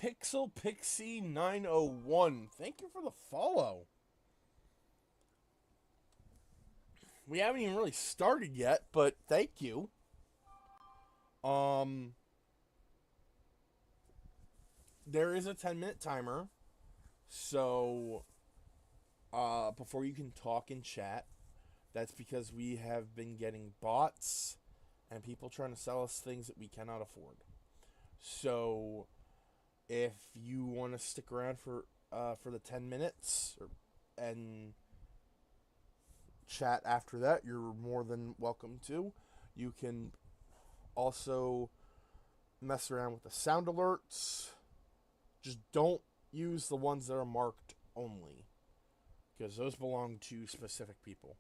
Pixel Pixie 901. Thank you for the follow. We haven't even really started yet, but thank you. Um, there is a 10-minute timer, so before you can talk and chat, that's because we have been getting bots and people trying to sell us things that we cannot afford. So, if you want to stick around for the 10 minutes and chat after that, you're more than welcome to. You can also mess around with the sound alerts. Just don't use the ones that are marked only, because those belong to specific people.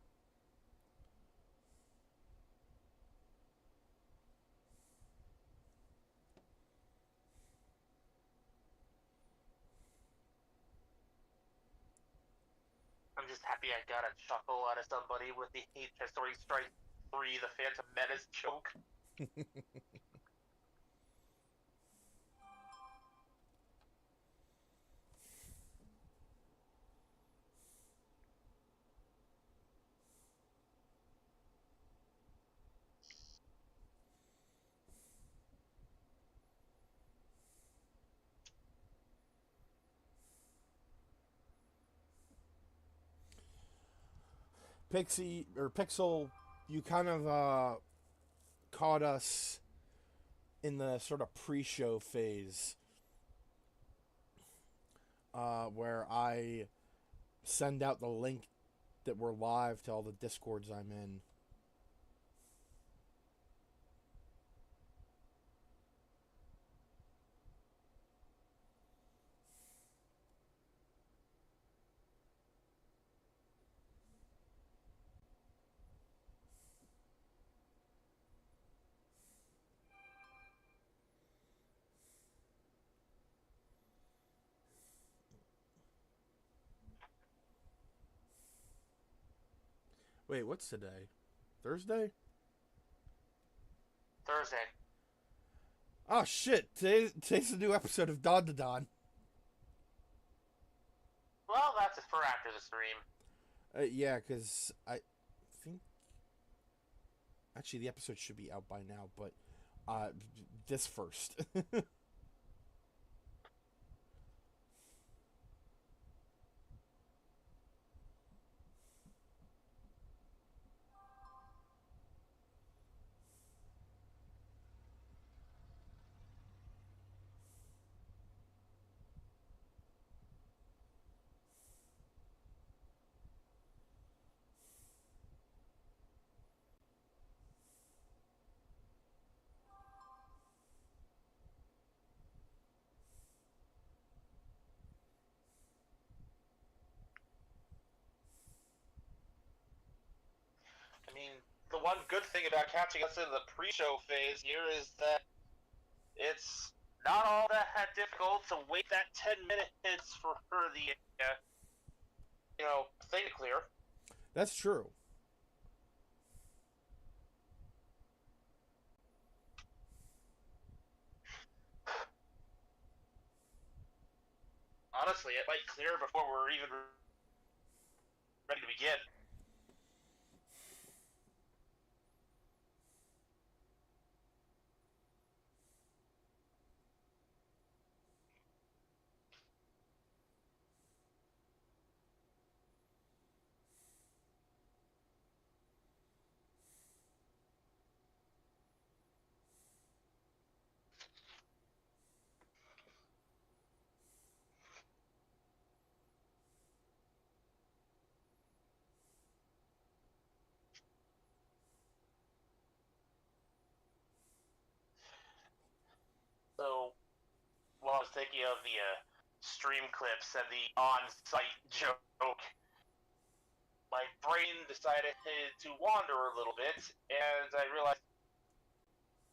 I'm just happy I got a chuckle out of somebody with the Story Strike 3, the Phantom Menace joke. Pixie or Pixel, you kind of caught us in the sort of pre-show phase, where I send out the link that we're live to all the discords I'm in. Wait, what's today? Thursday? Thursday. Oh shit! Today's the new episode of Don to Don. Well, that's it for after the stream. Yeah, because I think actually the episode should be out by now, but this first. I mean, the one good thing about catching us in the pre-show phase here is that it's not all that difficult to wait that 10 minutes for the, thing to clear. That's true. Honestly, it might clear before we're even ready to begin. So, while I was thinking of the stream clips and the on-site joke, my brain decided to wander a little bit, and I realized,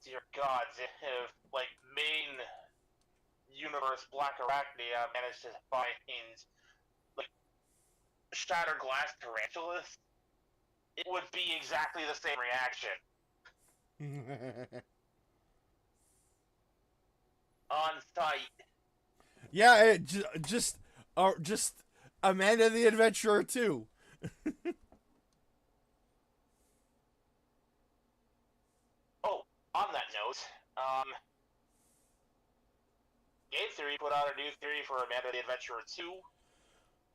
dear gods, if main universe Black Arachnia managed to find like shattered glass tarantulas, it would be exactly the same reaction on site. Yeah, just Amanda the Adventurer too. Oh, on that note, Game Theory put out a new theory for Amanda the Adventurer 2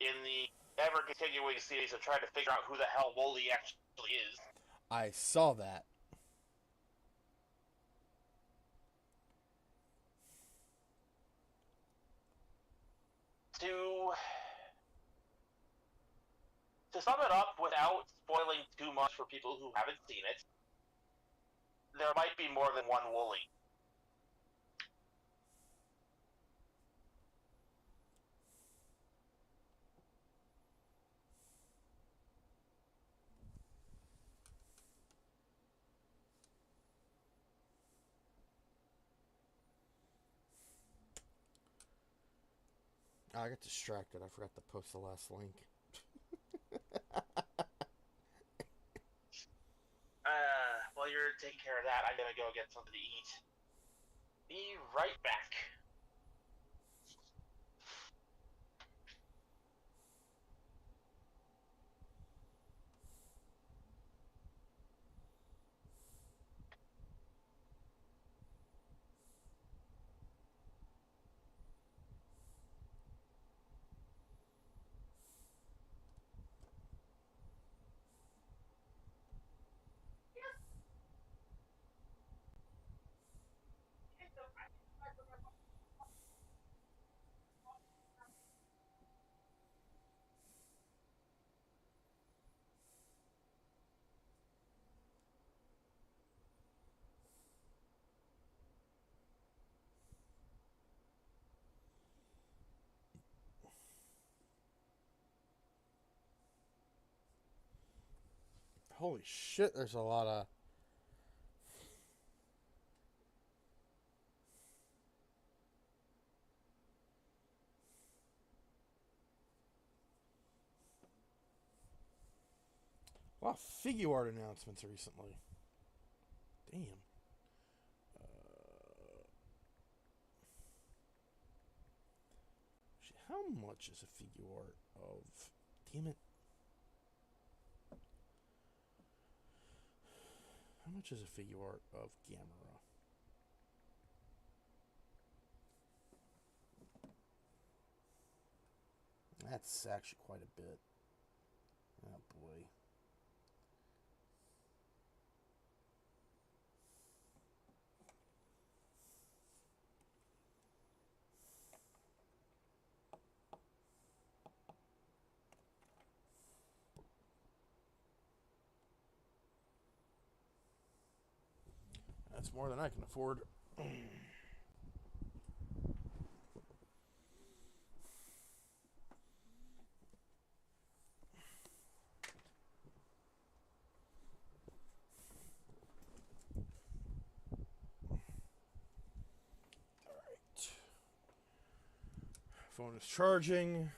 in the ever continuing series of trying to figure out who the hell Wooly actually is. I saw that. To sum it up without spoiling too much for people who haven't seen it, there might be more than one Wooly. I got distracted. I forgot to post the last link. While you're taking care of that, I'm gonna go get something to eat. Be right back. Holy shit! There's a lot of. A lot of figure art announcements recently. Damn. How much is a figure art of? Damn it. How much is a figure art of Gamera? That's actually quite a bit. Oh boy. That's more than I can afford. Phone is charging.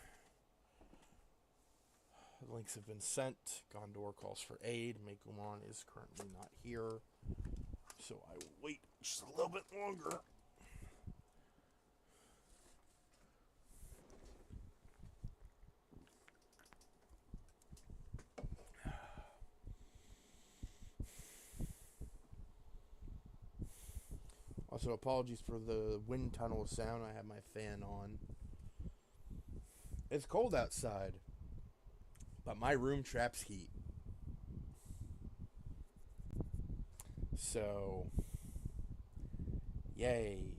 The links have been sent. Gondor calls for aid. Mekumon is currently not here. So I will wait just a little bit longer. Also, apologies for the wind tunnel sound. I have my fan on. It's cold outside, but my room traps heat. So, yay.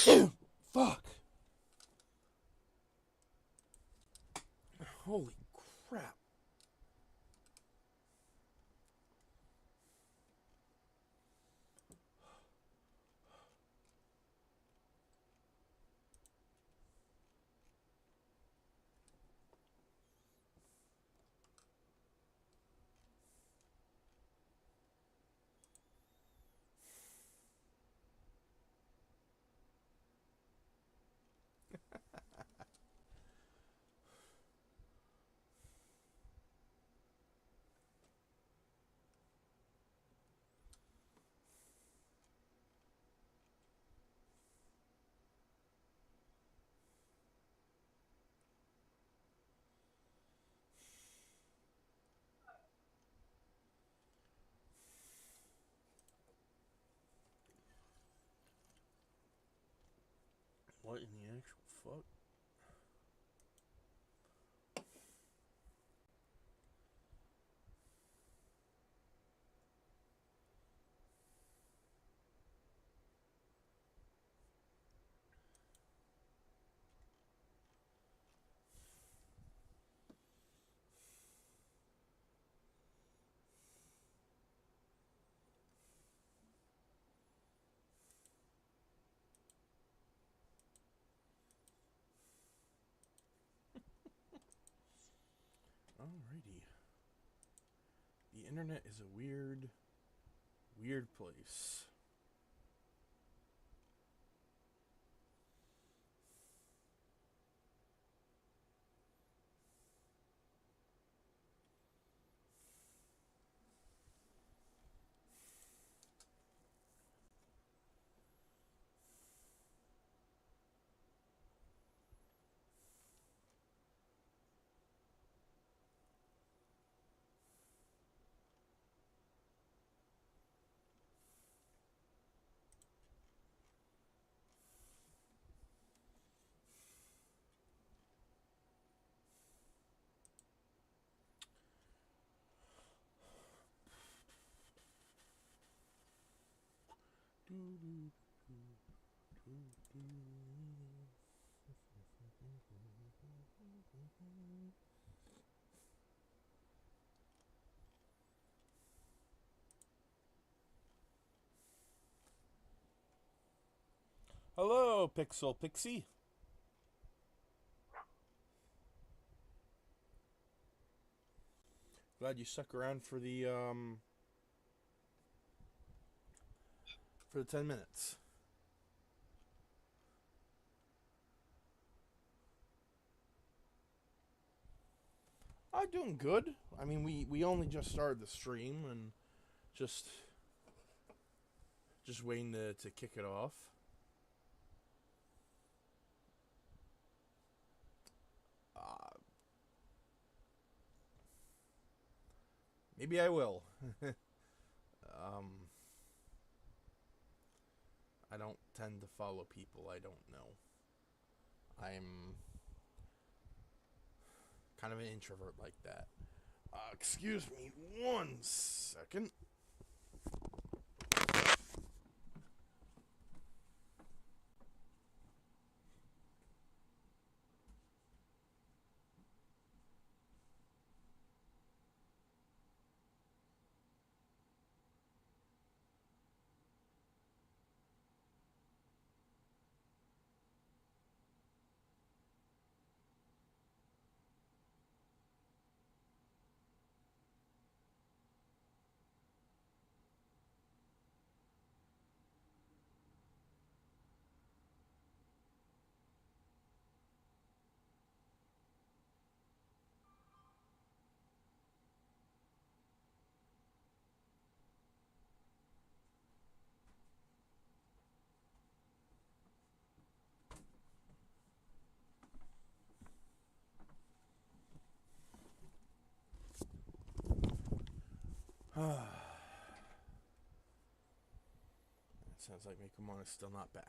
Fuck. Holy crap. What in the actual fuck? Alrighty. The internet is a weird, weird place. Hello, Pixel Pixie. Glad you stuck around for the 10 minutes. I'm doing good. I mean, we only just started the stream and just waiting to kick it off. Maybe I will. I don't tend to follow people I don't know. I'm kind of an introvert like that. Excuse me 1 second. That sounds like Mikumona's still not back.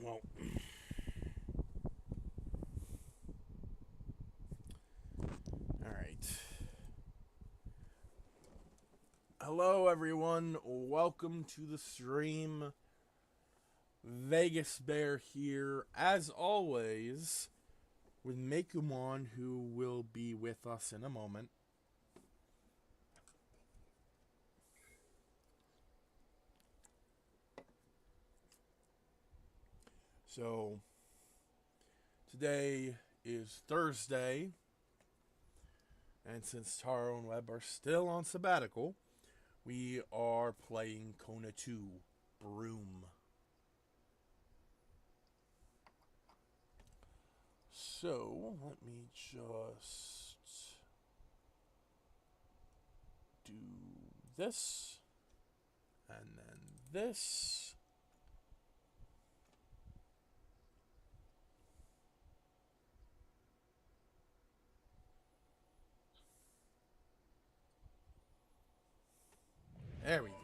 Well, alright. Hello, everyone. Welcome to the stream. Vegas Bear here, as always, with Mekumon, who will be with us in a moment. So, today is Thursday, and since Taro and Webb are still on sabbatical, we are playing Kona 2, Brume. So, let me just do this, and then this. There we go.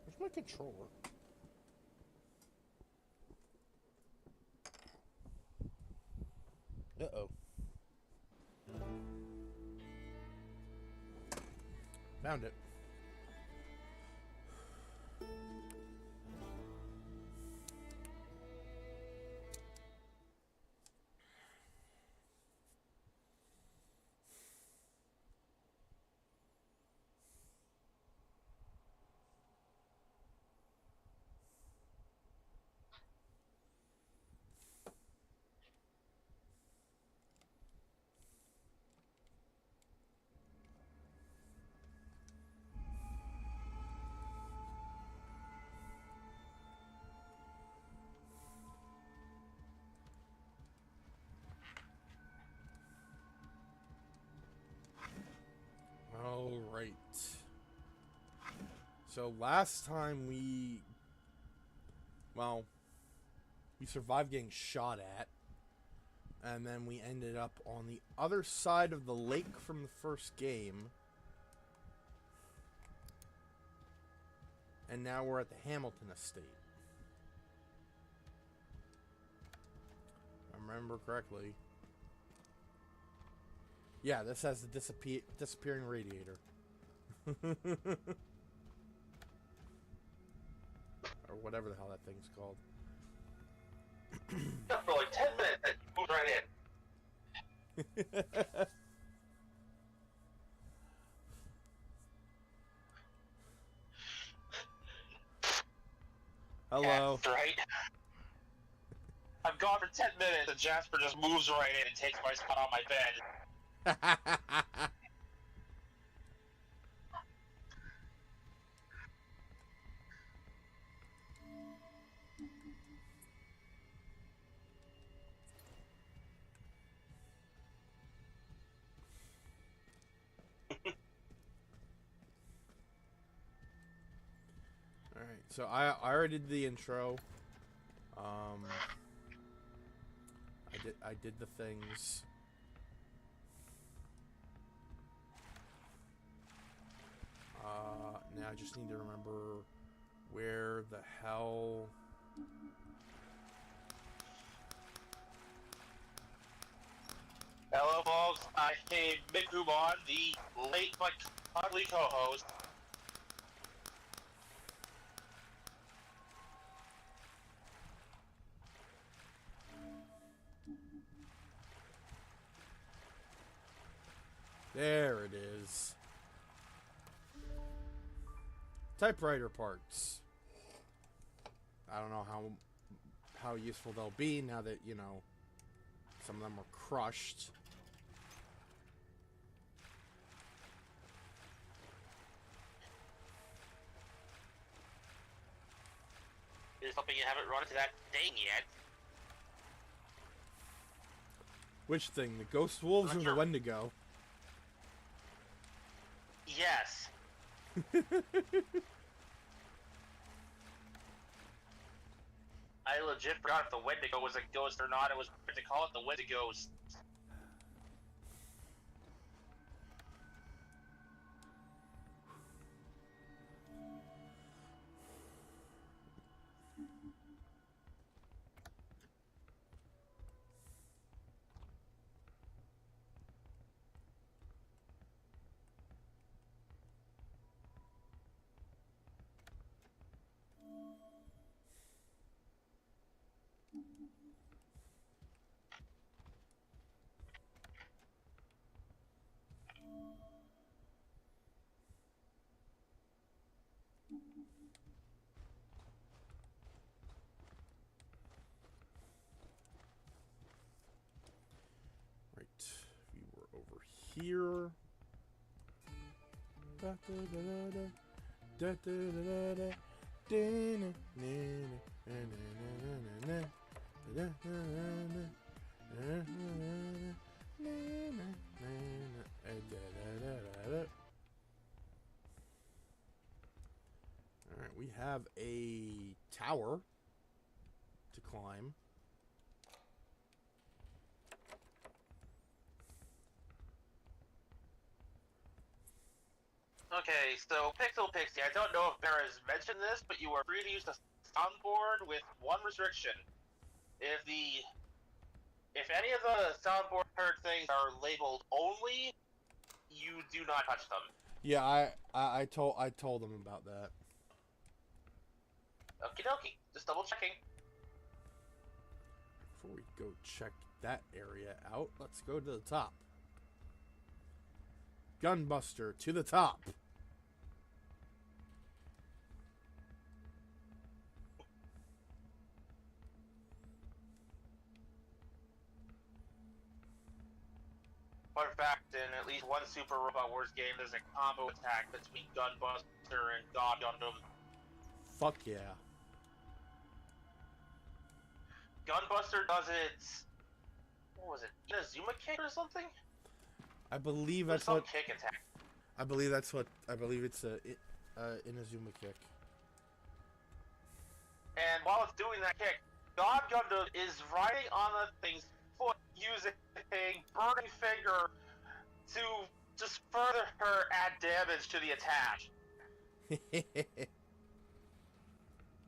Where's my controller? Uh-oh. Found it. Alright. So last time we survived getting shot at, and then we ended up on the other side of the lake from the first game, and now we're at the Hamilton estate. If I remember correctly. Yeah, this has the disappearing radiator. Or whatever the hell that thing's called. For like 10 minutes, and you moved right in. Hello. That's right. I'm gone for 10 minutes, and Jasper just moves right in and takes my spot on my bed. Alright, so I already did the intro. I did the things. Now I just need to remember where the hell. Hello, folks. I am Mikumon, the late but cuddly co-host. There it is. Typewriter parts. I don't know how useful they'll be now that, you know, some of them are crushed. Just hoping you haven't run into that thing yet. Which thing? The ghost wolves or the Wendigo? Yes. I legit forgot if the Wendigo was a ghost or not. It was to call it the Wendigos. here. Alright, we have a tower to climb. Okay, so Pixel Pixie, I don't know if Bear has mentioned this, but you are free to use the soundboard with one restriction. If any of the soundboard things are labeled only, you do not touch them. Yeah, I told them about that. Okie dokie, just double checking. Before we go check that area out, let's go to the top. Gunbuster to the top. Fun fact, in at least one Super Robot Wars game, there's a combo attack between Gunbuster and God Gundam. Fuck yeah. Gunbuster does its... what was it? Inazuma kick or something? I believe There's that's some what. kick attack. I believe that's what. I believe it's a Inazuma kick. And while it's doing that kick, God Gundam is riding on the thing's foot using Burning Finger to just further add damage to the attack.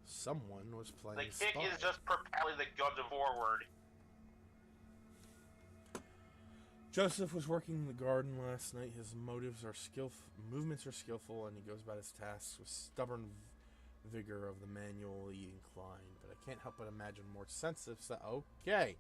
Someone was playing The kick Spy. is just propelling the Gundam forward. Joseph was working in the garden last night. His movements are skillful, and he goes about his tasks with stubborn vigor of the manually inclined. But I can't help but imagine more sensitive. Okay.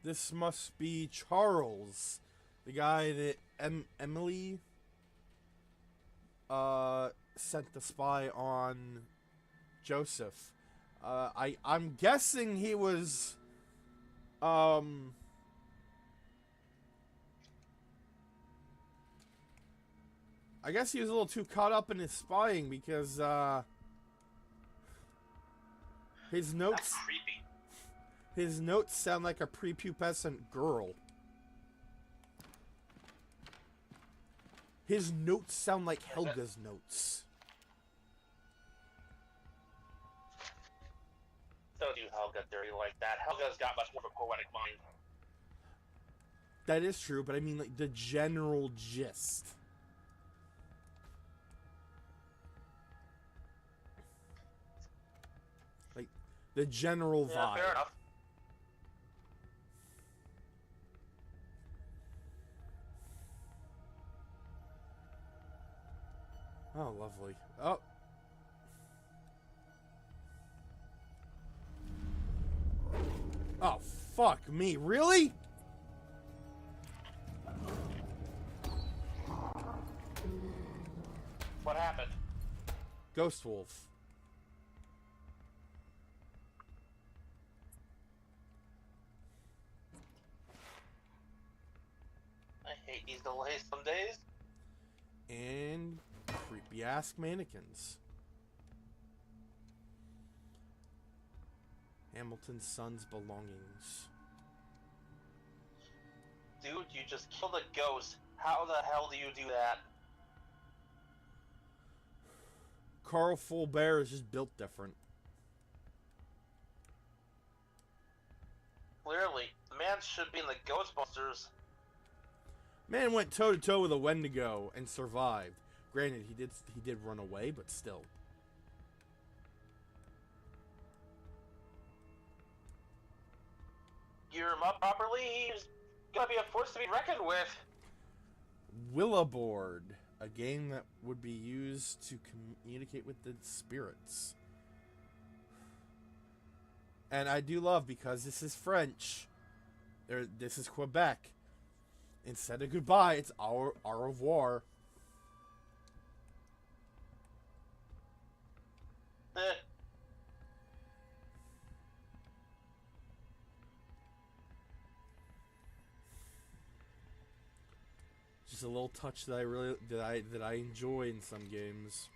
This must be Charles, the guy that Emily sent the spy on Joseph. I'm guessing he was I guess he was a little too caught up in his spying because his notes That's creepy. his notes sound like a prepubescent girl. His notes sound like Helga's notes. Don't do Helga dirty like that. Helga's got much more of a poetic mind. That is true, but I mean like the general gist. Like the general vibe. Fair enough. Oh, lovely. Oh. Oh, fuck me. Really? What happened? Ghost Wolf. I hate these delays some days. And creepy ass mannequins. Hamilton's son's belongings. Dude, you just killed a ghost. How the hell do you do that? Carl Fulbert is just built different. Clearly, the man should be in the Ghostbusters. Man went toe to toe with a Wendigo and survived. Granted, he did run away, but still. Gear him up properly, he's gonna be a force to be reckoned with. Willaboard, a game that would be used to communicate with the spirits. And I do love, because this is French, This is Quebec. Instead of goodbye, it's au revoir. Just a little touch that I enjoy in some games.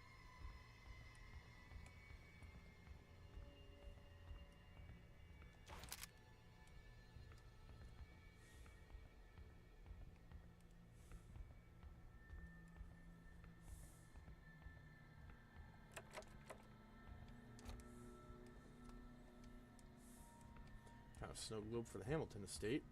Kind of snow globe for the Hamilton estate.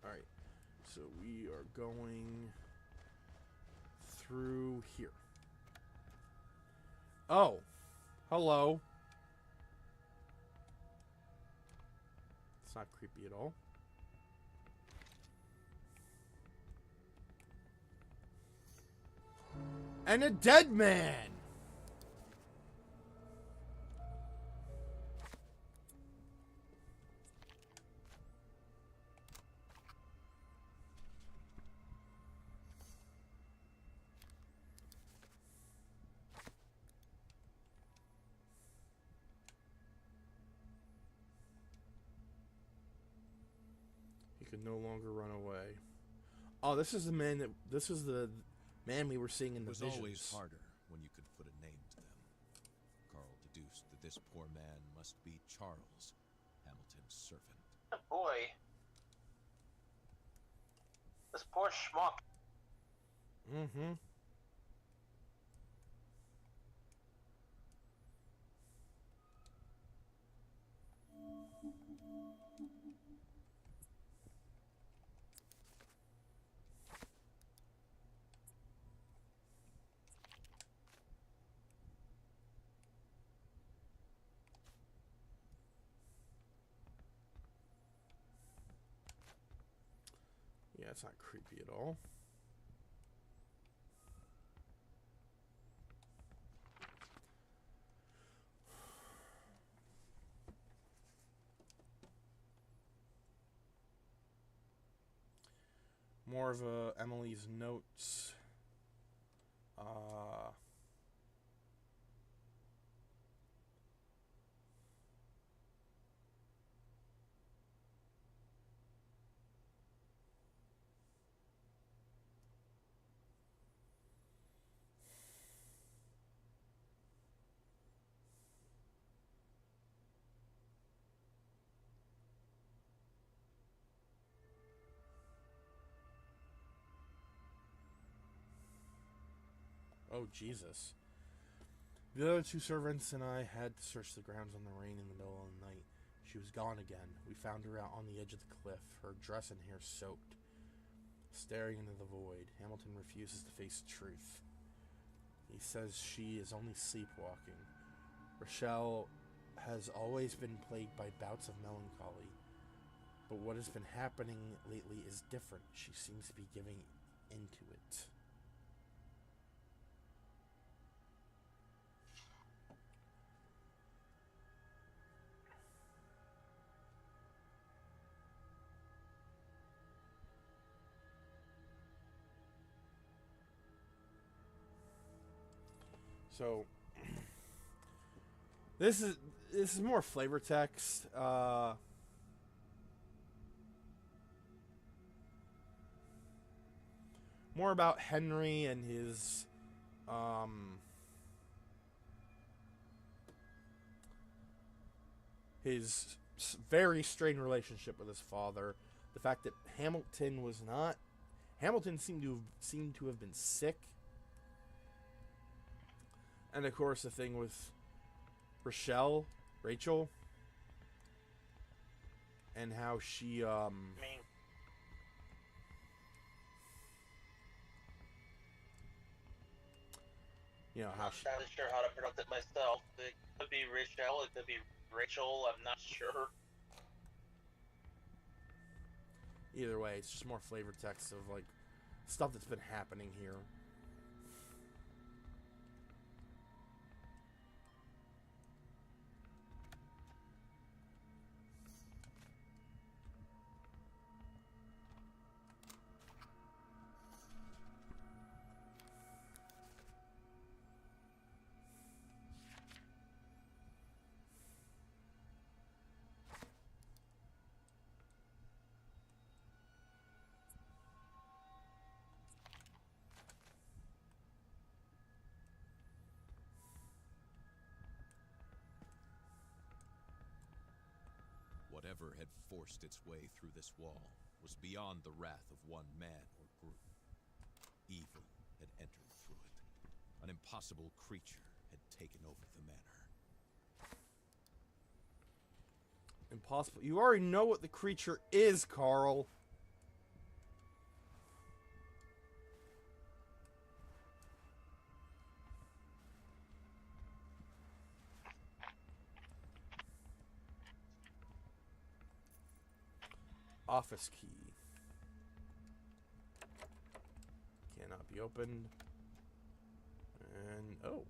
Alright, so we are going through here. Oh, hello. It's not creepy at all. And a dead man! Could no longer run away. Oh, this is the man that. This was the man we were seeing in the visions. It was always harder when you could put a name to them. Carl deduced that this poor man must be Charles, Hamilton's servant. Oh boy. This poor schmuck. Mm-hmm. Yeah, it's not creepy at all. More of Emily's notes. Oh, Jesus. The other two servants and I had to search the grounds in the rain in the middle of the night. She was gone again. We found her out on the edge of the cliff, her dress and hair soaked, staring into the void. Hamilton refuses to face the truth. He says she is only sleepwalking. Rochelle has always been plagued by bouts of melancholy, but what has been happening lately is different. She seems to be giving into it. So this is more flavor text. More about Henry and his very strained relationship with his father. The fact that Hamilton seemed to have been sick. And of course the thing with Rachel, and how she you know, I'm how not entirely sure how to pronounce it myself. It could be Rachel, it could be Rachel, I'm not sure. either way, it's just more flavor text of like stuff that's been happening here. Whatever had forced its way through this wall was beyond the wrath of one man or group. Evil had entered through it. An impossible creature had taken over the manor. Impossible. You already know what the creature is, Carl. Office key. Cannot be opened. And, oh.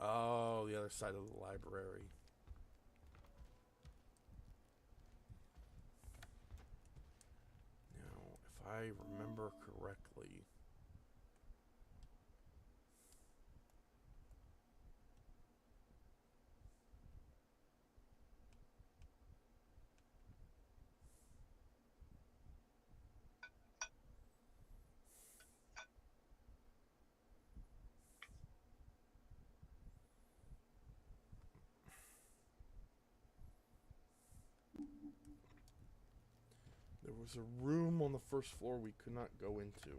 Oh, the other side of the library. Now, if I remember correctly... There was a room on the first floor we could not go into.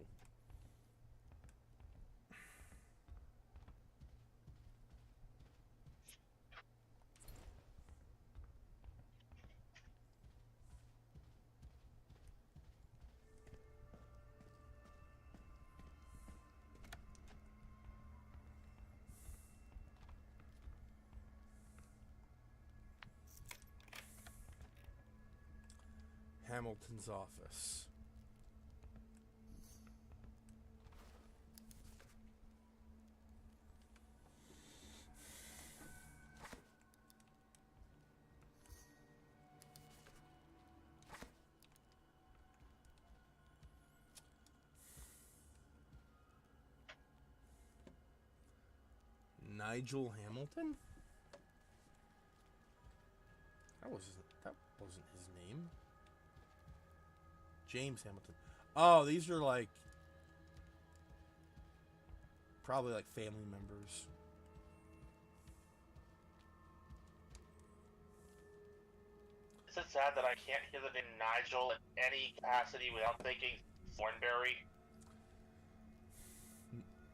Hamilton's office. Nigel Hamilton? That wasn't his name. James Hamilton. Oh, these are like probably like family members. Is it sad that I can't hear the name Nigel in any capacity without thinking Thornberry?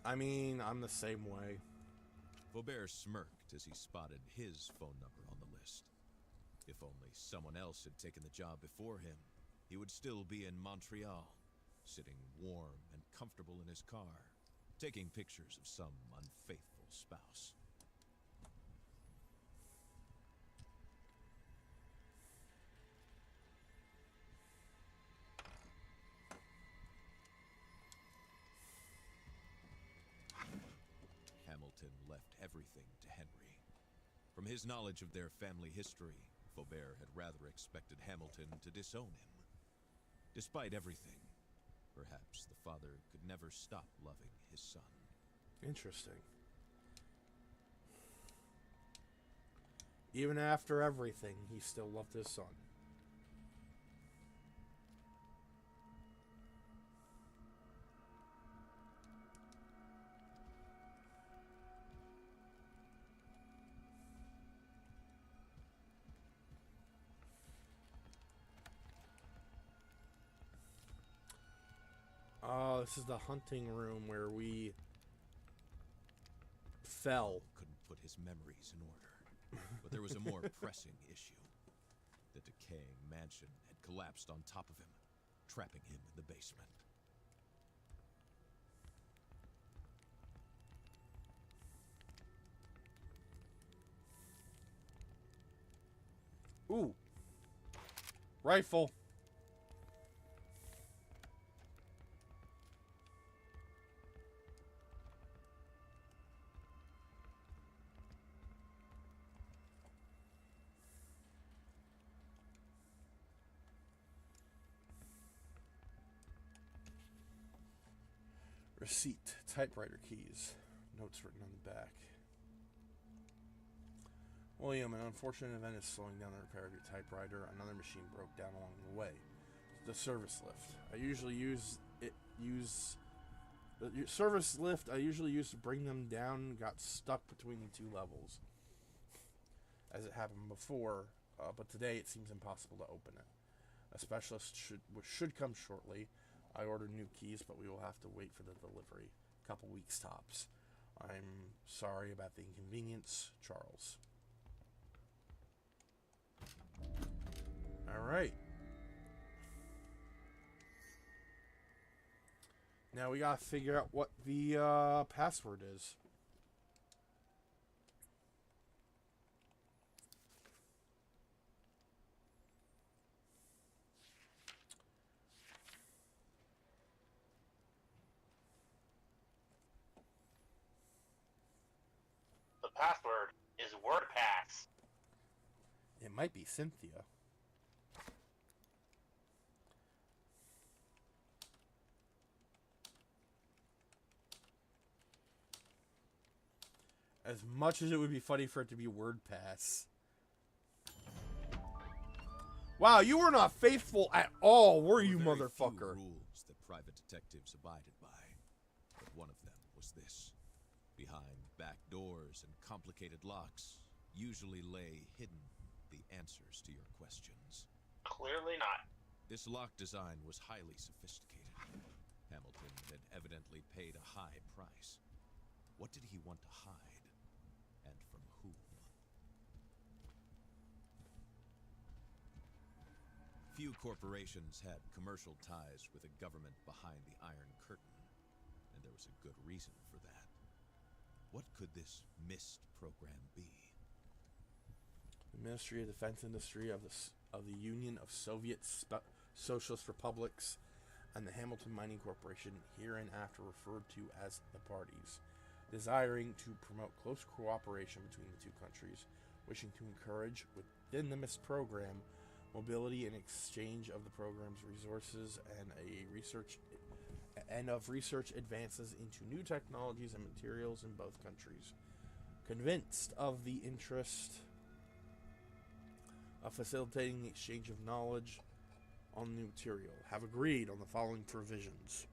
I mean, I'm the same way. Faubert smirked as he spotted his phone number on the list. If only someone else had taken the job before him, he would still be in Montreal, sitting warm and comfortable in his car, taking pictures of some unfaithful spouse. Hamilton left everything to Henry. From his knowledge of their family history, Faubert had rather expected Hamilton to disown him. Despite everything, perhaps the father could never stop loving his son. Interesting. Even after everything, he still loved his son. Oh, this is the hunting room where we fell. Couldn't put his memories in order. But there was a more pressing issue. The decaying mansion had collapsed on top of him, trapping him in the basement. Ooh. Rifle. Receipt. Typewriter keys. Notes written on the back. William, an unfortunate event is slowing down the repair of your typewriter. Another machine broke down along the way. The service lift. I usually use the service lift I usually use to bring them down got stuck between the two levels, as it happened before, but today it seems impossible to open it. A specialist should come shortly. I ordered new keys, but we will have to wait for the delivery. A couple weeks tops. I'm sorry about the inconvenience, Charles. Alright. Now we gotta figure out what the password is. The password is WordPass. It might be Cynthia. As much as it would be funny for it to be WordPass. Wow, you were not faithful at all, were you, There were very motherfucker? few rules that private detectives abided by, but one of them was this: behind back doors and complicated locks usually lay hidden the answers to your questions. Clearly not. This lock design was highly sophisticated. Hamilton had evidently paid a high price. What did he want to hide? And from whom? Few corporations had commercial ties with a government behind the Iron Curtain, and there was a good reason for that. What could this MIST program be? The Ministry of Defense Industry of the Union of Soviet Socialist Republics and the Hamilton Mining Corporation, hereinafter referred to as the parties, desiring to promote close cooperation between the two countries, wishing to encourage within the MIST program mobility and exchange of the program's resources and of research advances into new technologies and materials in both countries. Convinced of the interest of facilitating the exchange of knowledge on new material, have agreed on the following provisions.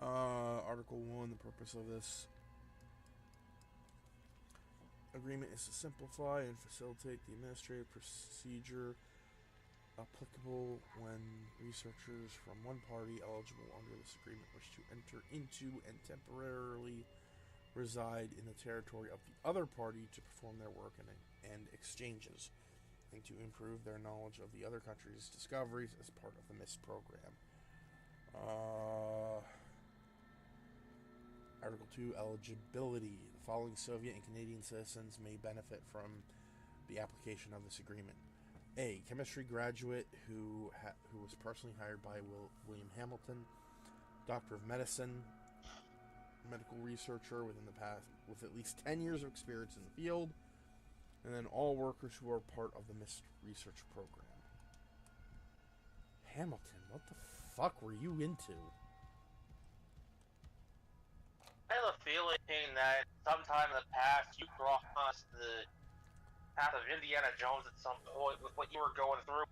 Article 1, the purpose of this agreement is to simplify and facilitate the administrative procedure applicable when researchers from one party eligible under this agreement wish to enter into and temporarily reside in the territory of the other party to perform their work and exchanges, and to improve their knowledge of the other country's discoveries as part of the MIST program. Article 2, eligibility. The following Soviet and Canadian citizens may benefit from the application of this agreement. A. Chemistry graduate who was personally hired by William Hamilton. Doctor of Medicine. Medical researcher within the past with at least 10 years of experience in the field. And then all workers who are part of the MIST research program. Hamilton, what the fuck were you into? I have a feeling that sometime in the past you crossed the path of Indiana Jones at some point with what you were going through.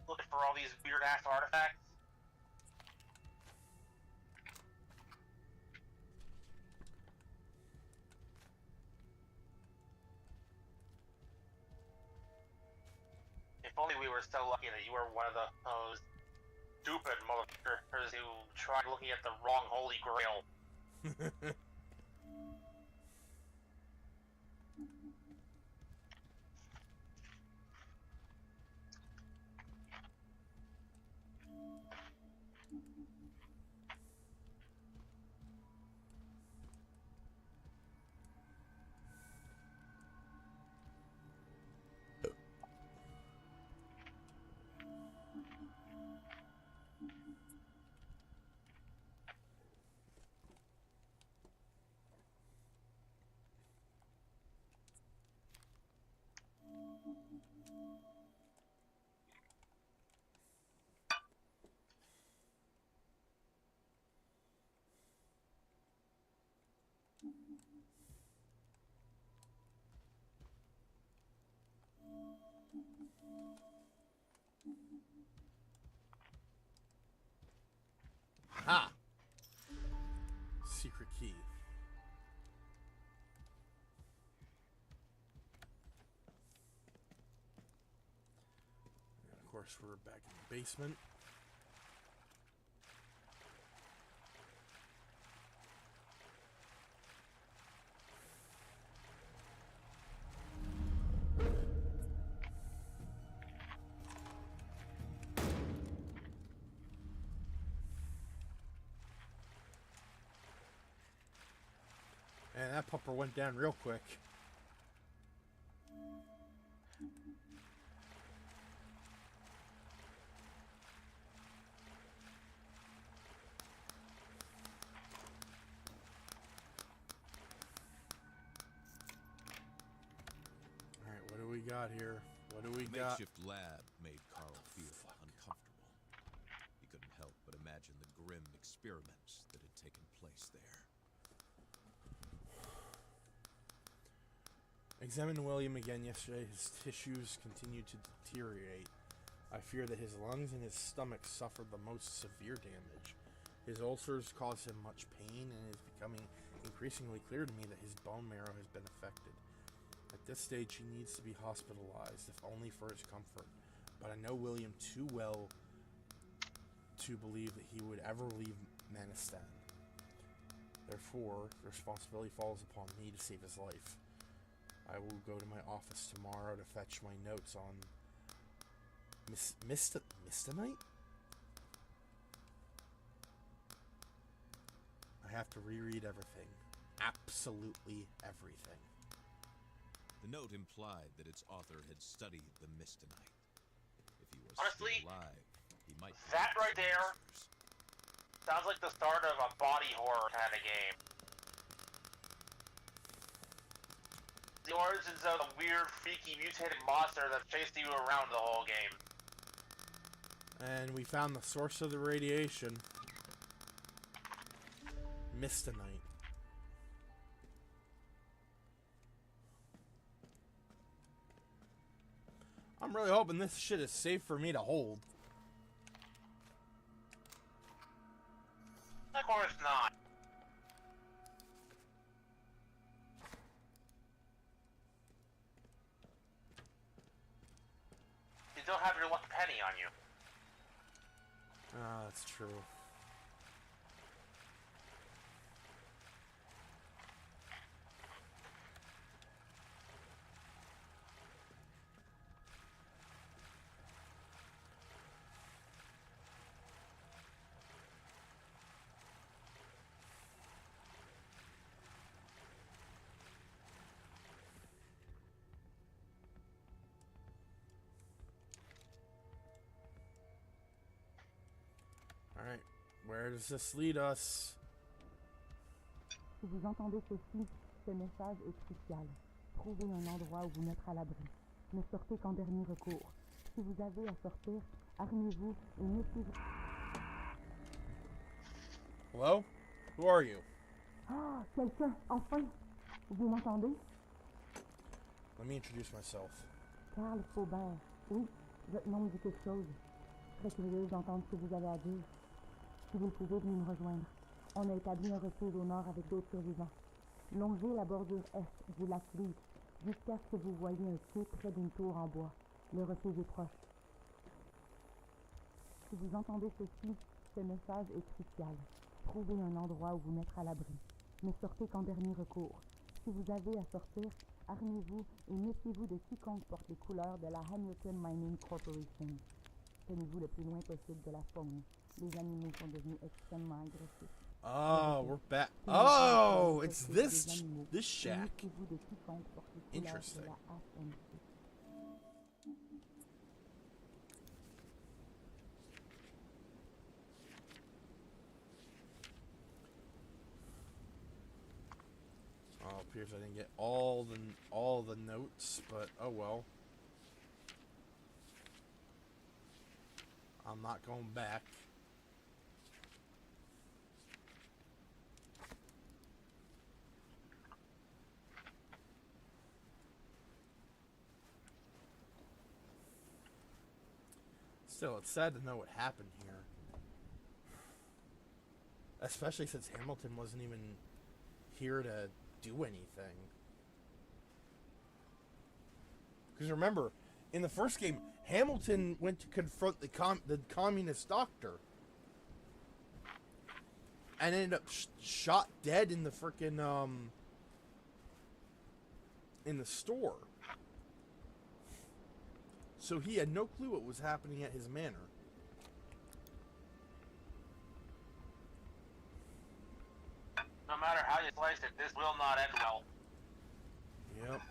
Looking for all these weird-ass artifacts. only we were so lucky that you were one of those stupid motherfuckers who tried looking at the wrong Holy Grail. Ha! Secret key. And of course, we're back in the basement. And that pupper went down real quick. Alright, what do we got here? What do we got? Makeshift lab made Carl feel uncomfortable. He couldn't help but imagine the grim experiments that had taken place there. Examined William again yesterday. His tissues continued to deteriorate. I fear that his lungs and his stomach suffered the most severe damage. His ulcers cause him much pain, and it is becoming increasingly clear to me that his bone marrow has been affected. At this stage, he needs to be hospitalized, if only for his comfort. But I know William too well to believe that he would ever leave Manistan. Therefore, the responsibility falls upon me to save his life. I will go to my office tomorrow to fetch my notes on Mistonite? I have to reread everything. Absolutely everything. The note implied that its author had studied the Mistonite. If he was Honestly, still alive, he might that find right there answers. sounds like the start of a body horror kind of game. The origins of a weird, freaky, mutated monster that chased you around the whole game. And we found the source of the radiation. Mistonite. I'm really hoping this shit is safe for me to hold. Of course not. You don't have your lucky penny on you. Ah, that's true. Alright, where does this lead us? Si vous entendez ceci, ce message est crucial. Trouvez un endroit où vous mettre à l'abri. Ne sortez qu'en dernier recours. Si vous avez à sortir, armez-vous et méfiez-vous. Hello? Who are you? Ah, quelqu'un, enfin! Vous m'entendez? Let me introduce myself. Carl Faubert. Oui, votre nom me dit quelque chose. Très curieuse d'entendre ce que vous avez à dire. Si vous le pouvez, venez me rejoindre. On a établi un refuge au nord avec d'autres survivants. Longez la bordure est du lac Leech jusqu'à ce que vous voyiez un quai près d'une tour en bois. Le refuge est proche. Si vous entendez ceci, ce message est crucial. Trouvez un endroit où vous mettre à l'abri. Ne sortez qu'en dernier recours. Si vous avez à sortir, armez-vous et méfiez-vous de quiconque porte les couleurs de la Hamilton Mining Corporation. Tenez-vous le plus loin possible de la faune. Les animaux sont devenus extrêmement agressifs. Oh, we're back. Oh, it's this shack. Méfiez-vous de quiconque porte les couleurs de Interesting. la HMC. Oh, appears I didn't get all the notes, but oh well. I'm not going back. Still, it's sad to know what happened here. Especially since Hamilton wasn't even here to do anything. Because remember, in the first game, Hamilton went to confront the communist doctor. And ended up shot dead in the frickin' in the store. So he had no clue what was happening at his manor. No matter how you slice it, this will not end well. Yep.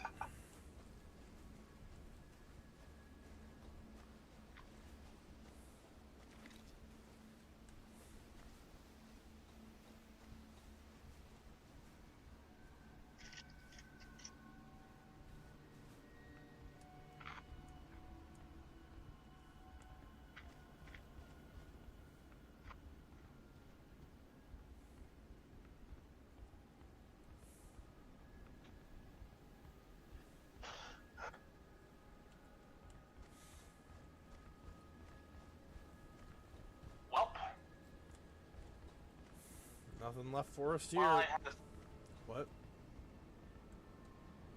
Well, Nothing left for us here. What?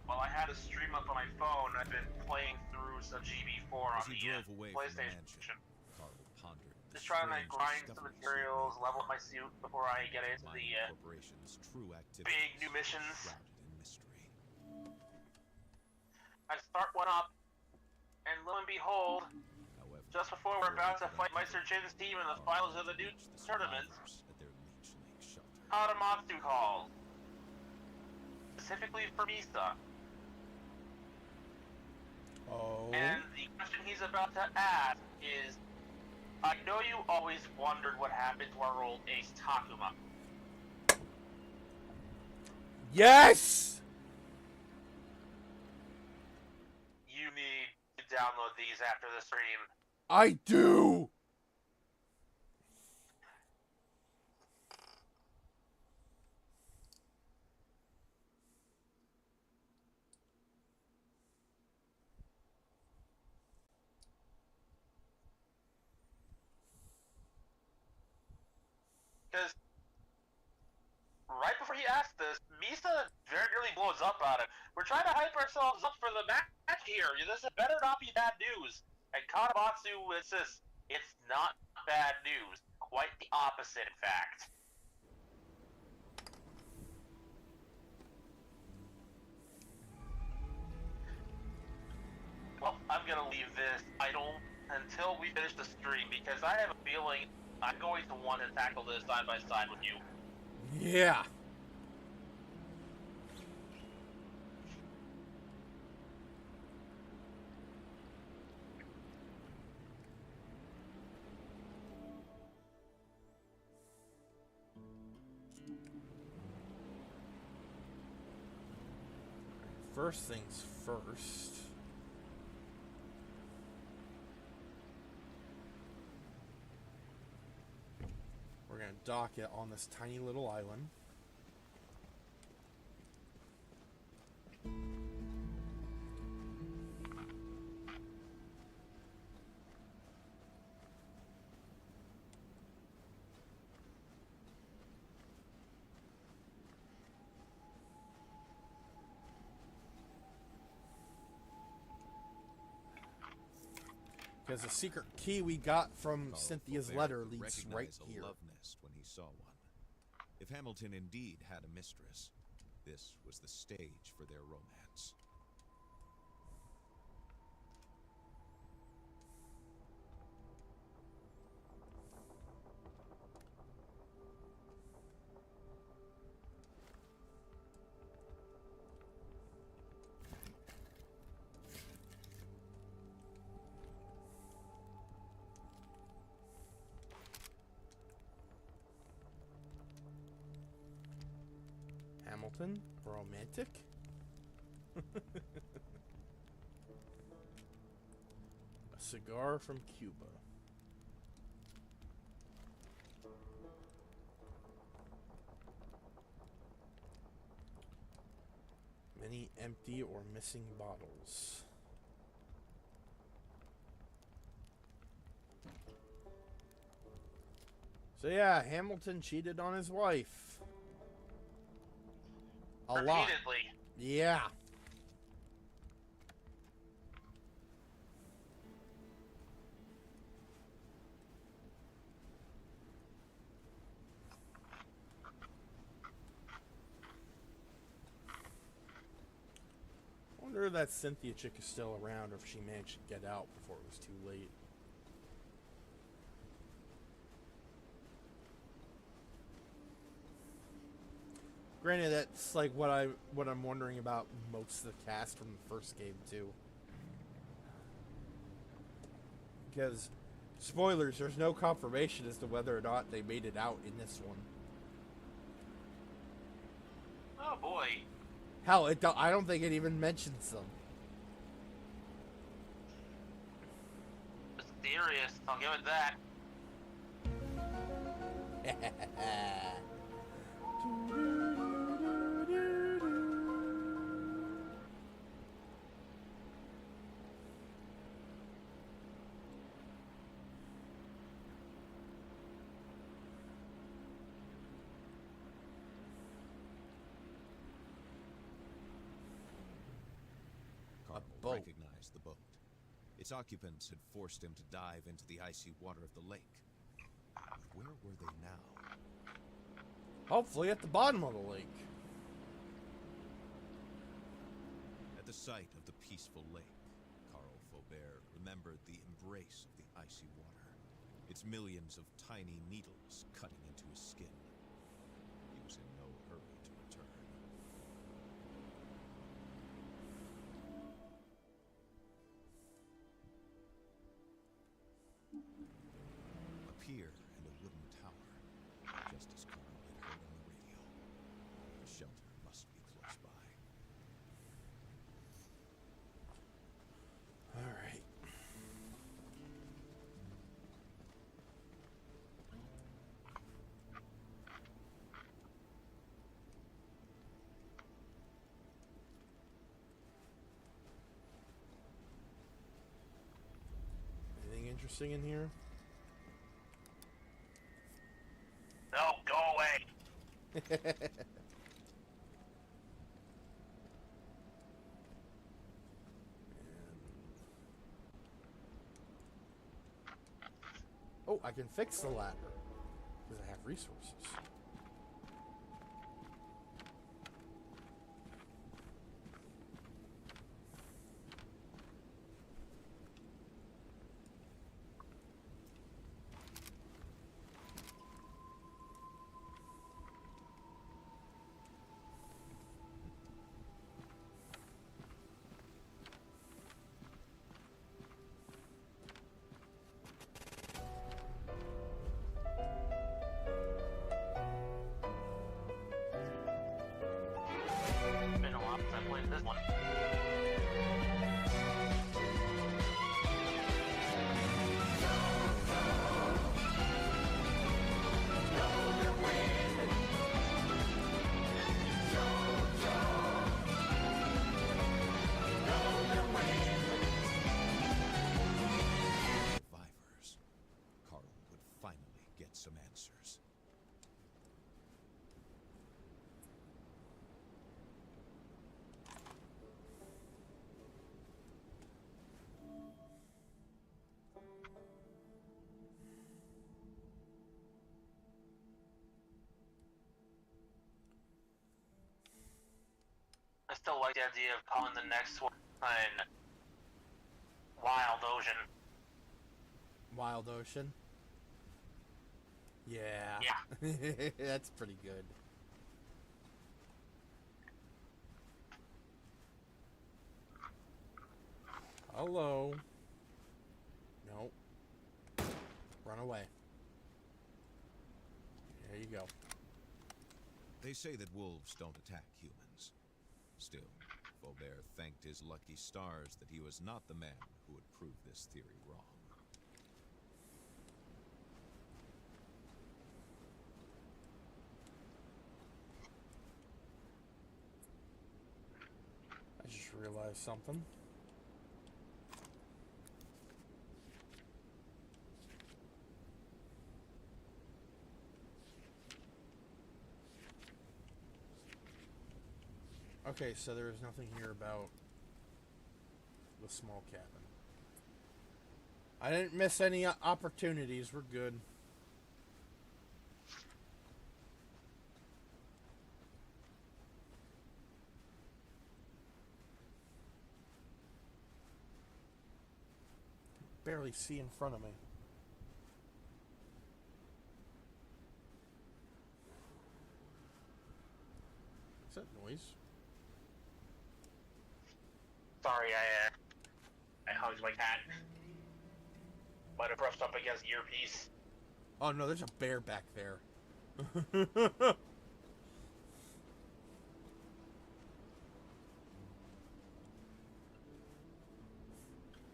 Well, I had a stream up on my phone. I've been playing through some GB4 on As he the drove away from the PlayStation. mansion, Carl pondered the Just trying to strange grind some discoveries materials, he made. level up my suit before I get into the Mining Corporation's true activities big new missions. shrouded in mystery. I start one up, and lo and behold, However, just before we're about to fight Meister Chin's team in the finals of the new tournament, at their Leech Lake shelter. Haramatsu calls. Specifically for Misa. Oh. And the question he's about to ask is, I know you always wondered what happened to our old ace Takuma. Yes! You need to download these after the stream. I do! Because right before he asked this, Misa very nearly blows up at him. We're trying to hype ourselves up for the match here. This better not be bad news. And Kanamatsu insists it's not bad news. Quite the opposite, in fact. Well, I'm gonna leave this idle until we finish the stream because I have a feeling I'm going to want to tackle this side by side with you. Yeah. First things first. We're going to dock it on this tiny little island. Because the secret key we got from Carl Cynthia's Faubert letter could leads recognize right a here. love nest when he saw one. If Hamilton indeed had a mistress, this was the stage for their romance. Hamilton? Romantic? A cigar from Cuba. Many empty or missing bottles. So yeah, Hamilton cheated on his wife. A lot. Repeatedly. Yeah. I wonder if that Cynthia chick is still around, or if she managed to get out before it was too late. Granted, that's like what I'm wondering about most of the cast from the first game too. Because, spoilers, there's no confirmation as to whether or not they made it out in this one. Oh boy. Hell, I don't think it even mentions them. Mysterious, I'll give it that. Carl boat. recognized the boat. Its occupants had forced him to dive into the icy water of the lake. But where were they now? Hopefully at the bottom of the lake. At the sight of the peaceful lake, Carl Faubert remembered the embrace of the icy water, its millions of tiny needles cutting into his skin. He was in no hurry to return. A pier and a wooden tower, just as Carl had heard on the radio. The shelter must be close by. All right. Anything interesting in here? No, go away. Oh, I can fix the ladder because I have resources. Been a while since I played this one. Survivors. Carl would finally get some answers. still like the idea of calling the next one Wild Ocean. Wild Ocean? Yeah. Yeah. That's pretty good. Hello. Nope. Run away. There you go. They say that wolves don't attack humans. Still, Faubert thanked his lucky stars that he was not the man who would prove this theory wrong. I just realized something. Okay, so there is nothing here about the small cabin. I didn't miss any opportunities. We're good. Barely see in front of me. What's that noise? Sorry, I hugged my cat. Might have brushed up against the earpiece. Oh no, there's a bear back there.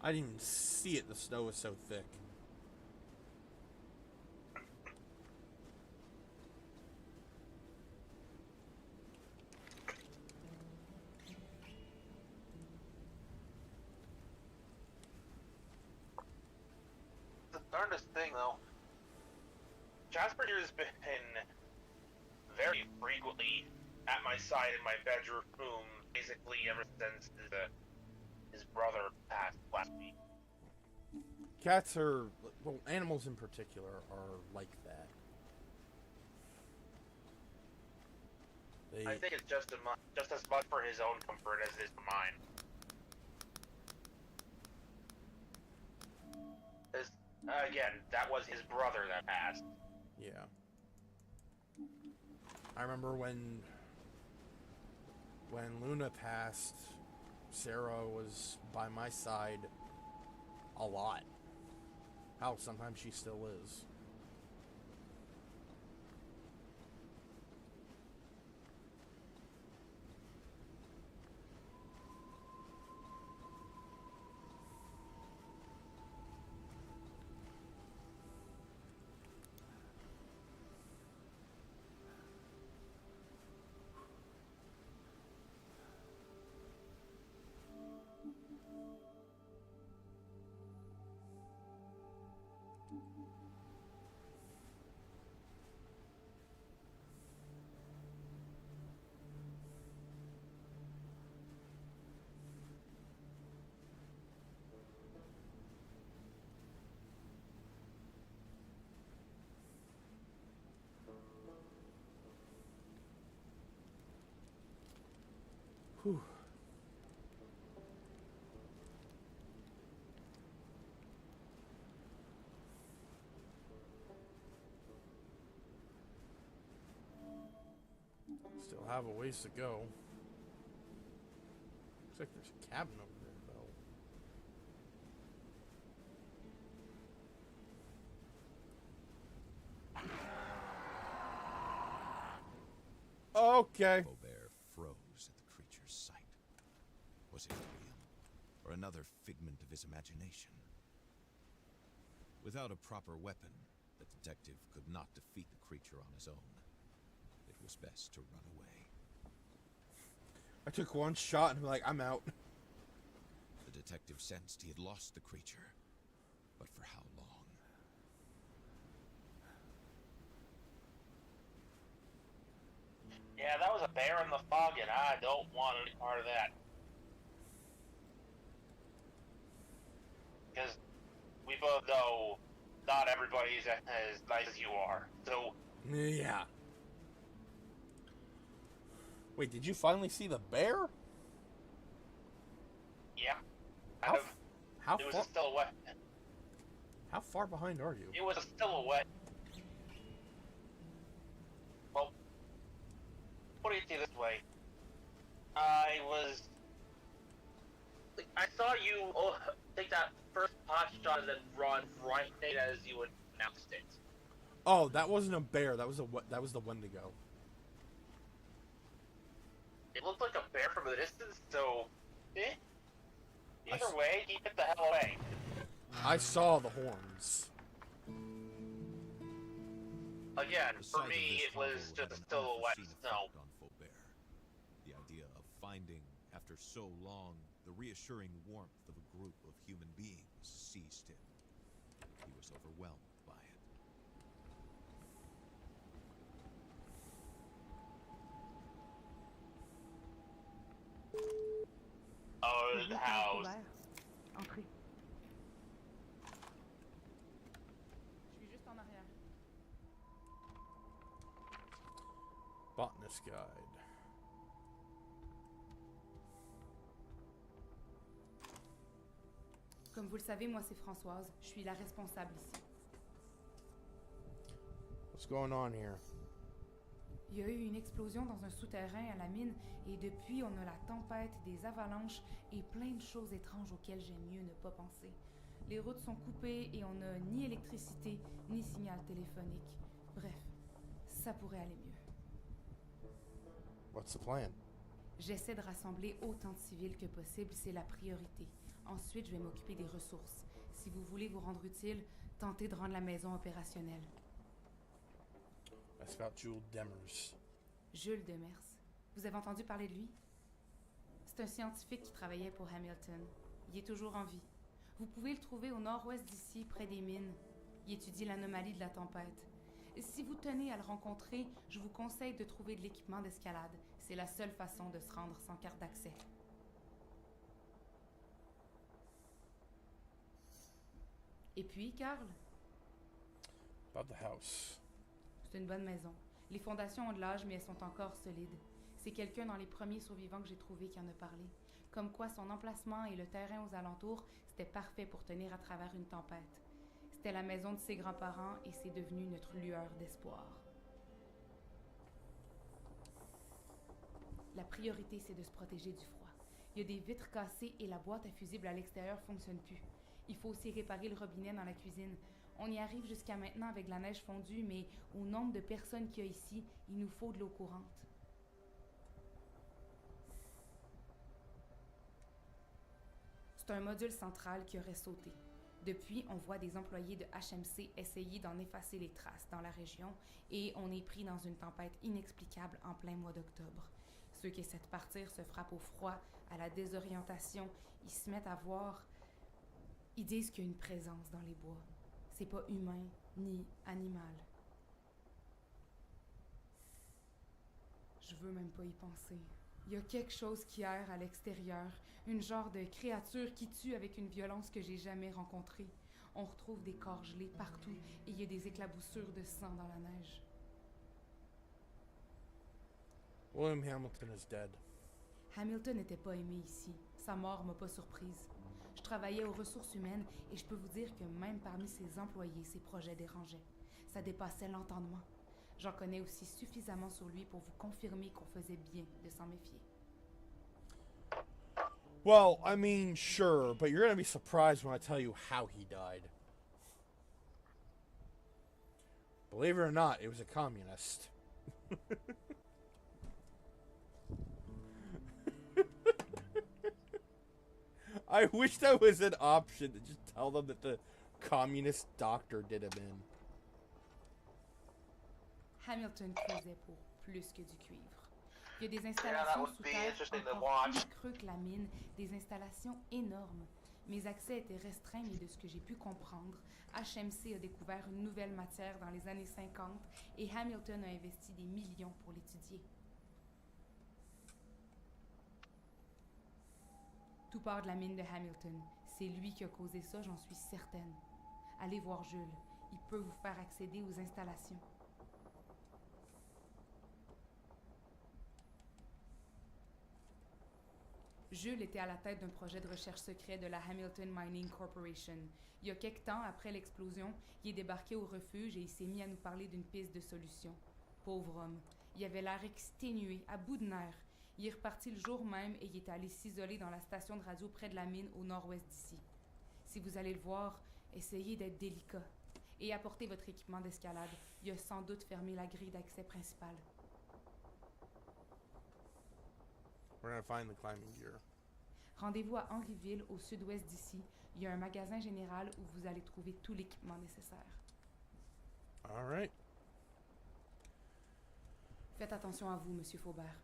I didn't even see it, the snow was so thick. The darndest thing, though. Jasper here has been very frequently at my side in my bedroom, basically ever since his brother passed last week. Cats are, well, animals in particular are like that. I think it's just as much for his own comfort as it is for mine. Again, that was his brother that passed. Yeah. I remember when Luna passed, Sarah was by my side a lot. Hell, sometimes she still is. Whew. Still have a ways to go. Looks like there's a cabin over there, though. Okay. Faubert froze at the creature's sight. Was it real, or another figment of his imagination? Without a proper weapon, the detective could not defeat the creature on his own. It was best to run away. I took one shot and I'm like, I'm out. The detective sensed he had lost the creature, but for how long? Yeah, that was a bear in the fog, and I don't want any part of that. Because we both know not everybody's as nice as you are. So, Yeah. Wait, did you finally see the bear? How It was far? a silhouette. How far behind are you? It was a silhouette. Well, put it this way. I saw you take that first pot shot and then run right as you announced it. Oh, that wasn't a bear. That was the Wendigo. It looked like a bear from a distance, so either s- way, keep it the hell away. I saw the horns. Again, The for sight of me, this it was hovel just had a an silhouette unforeseen of snow. effect on Faubert. The idea of finding, after so long, the reassuring warmth of a group of human beings seized him. He was overwhelmed by it. Oh, Les the yeux sont house. ouverts. Entrez. Je suis juste en arrière. Botanist guide. Comme vous le savez, moi c'est Françoise. Je suis la responsable ici. What's going on here? Il y a eu une explosion dans un souterrain à la mine et depuis on a la tempête, des avalanches et plein de choses étranges auxquelles j'aime mieux ne pas penser. Les routes sont coupées et on n'a ni électricité ni signal téléphonique. Bref, ça pourrait aller mieux. What's the plan? J'essaie de rassembler autant de civils que possible, c'est la priorité. Ensuite, je vais m'occuper des ressources. Si vous voulez vous rendre utile, tentez de rendre la maison opérationnelle. That's about Jules Demers. Jules Demers. Vous avez entendu parler de lui? C'est un scientifique qui travaillait pour Hamilton. Il est toujours en vie. Vous pouvez le trouver au nord-ouest d'ici, près des mines. Il étudie l'anomalie de la tempête. Si vous tenez à le rencontrer, je vous conseille de trouver de l'équipement d'escalade. C'est la seule façon de se rendre sans carte d'accès. Et puis, Carl? About the house. C'est une bonne maison. Les fondations ont de l'âge, mais elles sont encore solides. C'est quelqu'un dans les premiers survivants que j'ai trouvé qui en a parlé. Comme quoi son emplacement et le terrain aux alentours, c'était parfait pour tenir à travers une tempête. C'était la maison de ses grands-parents et c'est devenu notre lueur d'espoir. La priorité, c'est de se protéger du froid. Il y a des vitres cassées et la boîte à fusibles à l'extérieur fonctionne plus. Il faut aussi réparer le robinet dans la cuisine. On y arrive jusqu'à maintenant avec de la neige fondue, mais au nombre de personnes qu'il y a ici, il nous faut de l'eau courante. C'est un module central qui aurait sauté. Depuis, on voit des employés de HMC essayer d'en effacer les traces dans la région et on est pris dans une tempête inexplicable en plein mois d'octobre. Ceux qui essaient de partir se frappent au froid, à la désorientation, ils se mettent à voir. Ils disent qu'il y a une présence dans les bois. C'est pas humain ni animal. Je veux même pas y penser. Il y a quelque chose qui erre à l'extérieur, une genre de créature qui tue avec une violence que j'ai jamais rencontrée. On retrouve des corps gelés partout et il y a des éclaboussures de sang dans la neige. William Hamilton is dead. Hamilton n'était pas aimé ici. Sa mort m'a pas surprise. Je travaillais aux ressources humaines et je peux vous dire que même parmi ses employés, ses projets dérangeaient. Ça dépassait l'entendement. J'en connais aussi suffisamment sur lui pour vous confirmer qu'on faisait bien de s'en méfier. Well, I mean, sure, but you're gonna be surprised when I tell you how he died. Believe it or not, it was a communist. I wish that was an option to just tell them that the communist doctor did him in. Hamilton creusait pour plus que du cuivre. Il y a des installations would sous be terre interesting to encore watch. plus creux que la mine, des installations énormes. Mes accès étaient restreints, mais de ce que j'ai pu comprendre, HMC a découvert une nouvelle matière dans les années 50 et Hamilton a investi des millions pour l'étudier. Tout part de la mine de Hamilton. C'est lui qui a causé ça, j'en suis certaine. Allez voir Jules. Il peut vous faire accéder aux installations. Jules était à la tête d'un projet de recherche secret de la Hamilton Mining Corporation. Il y a quelque temps, après l'explosion, il est débarqué au refuge et il s'est mis à nous parler d'une piste de solution. Pauvre homme. Il avait l'air exténué, à bout de nerfs. Il est reparti le jour même et il est allé s'isoler dans la station de radio près de la mine au nord-ouest d'ici. Si vous allez le voir, essayez d'être délicat. Et apportez votre équipement d'escalade. Il a sans doute fermé la grille d'accès principale. We're gonna find the climbing gear. Rendez-vous à Henryville, au sud-ouest d'ici. Il y a un magasin général où vous allez trouver tout l'équipement nécessaire. All right. Faites attention à vous, Monsieur Faubert.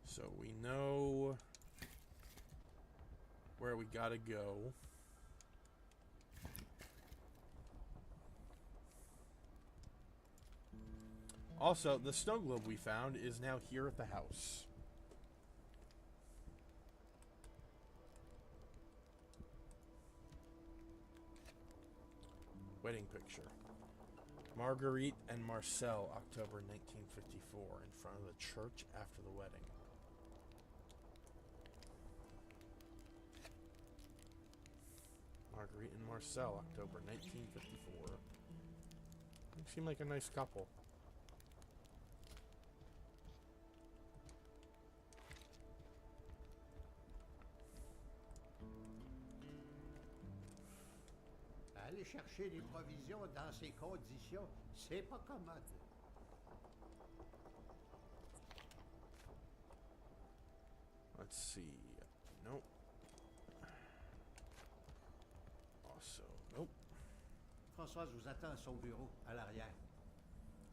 So we know where we gotta go. Also, the snow globe we found is now here at the house. Wedding picture. Marguerite and Marcel, October 1954, in front of the church after the wedding. Marguerite and Marcel, October 1954. They seem like a nice couple. Aller chercher des provisions dans ces conditions, c'est pas commode. Let's see. Nope. Also, nope. Françoise vous attend à son bureau, à l'arrière.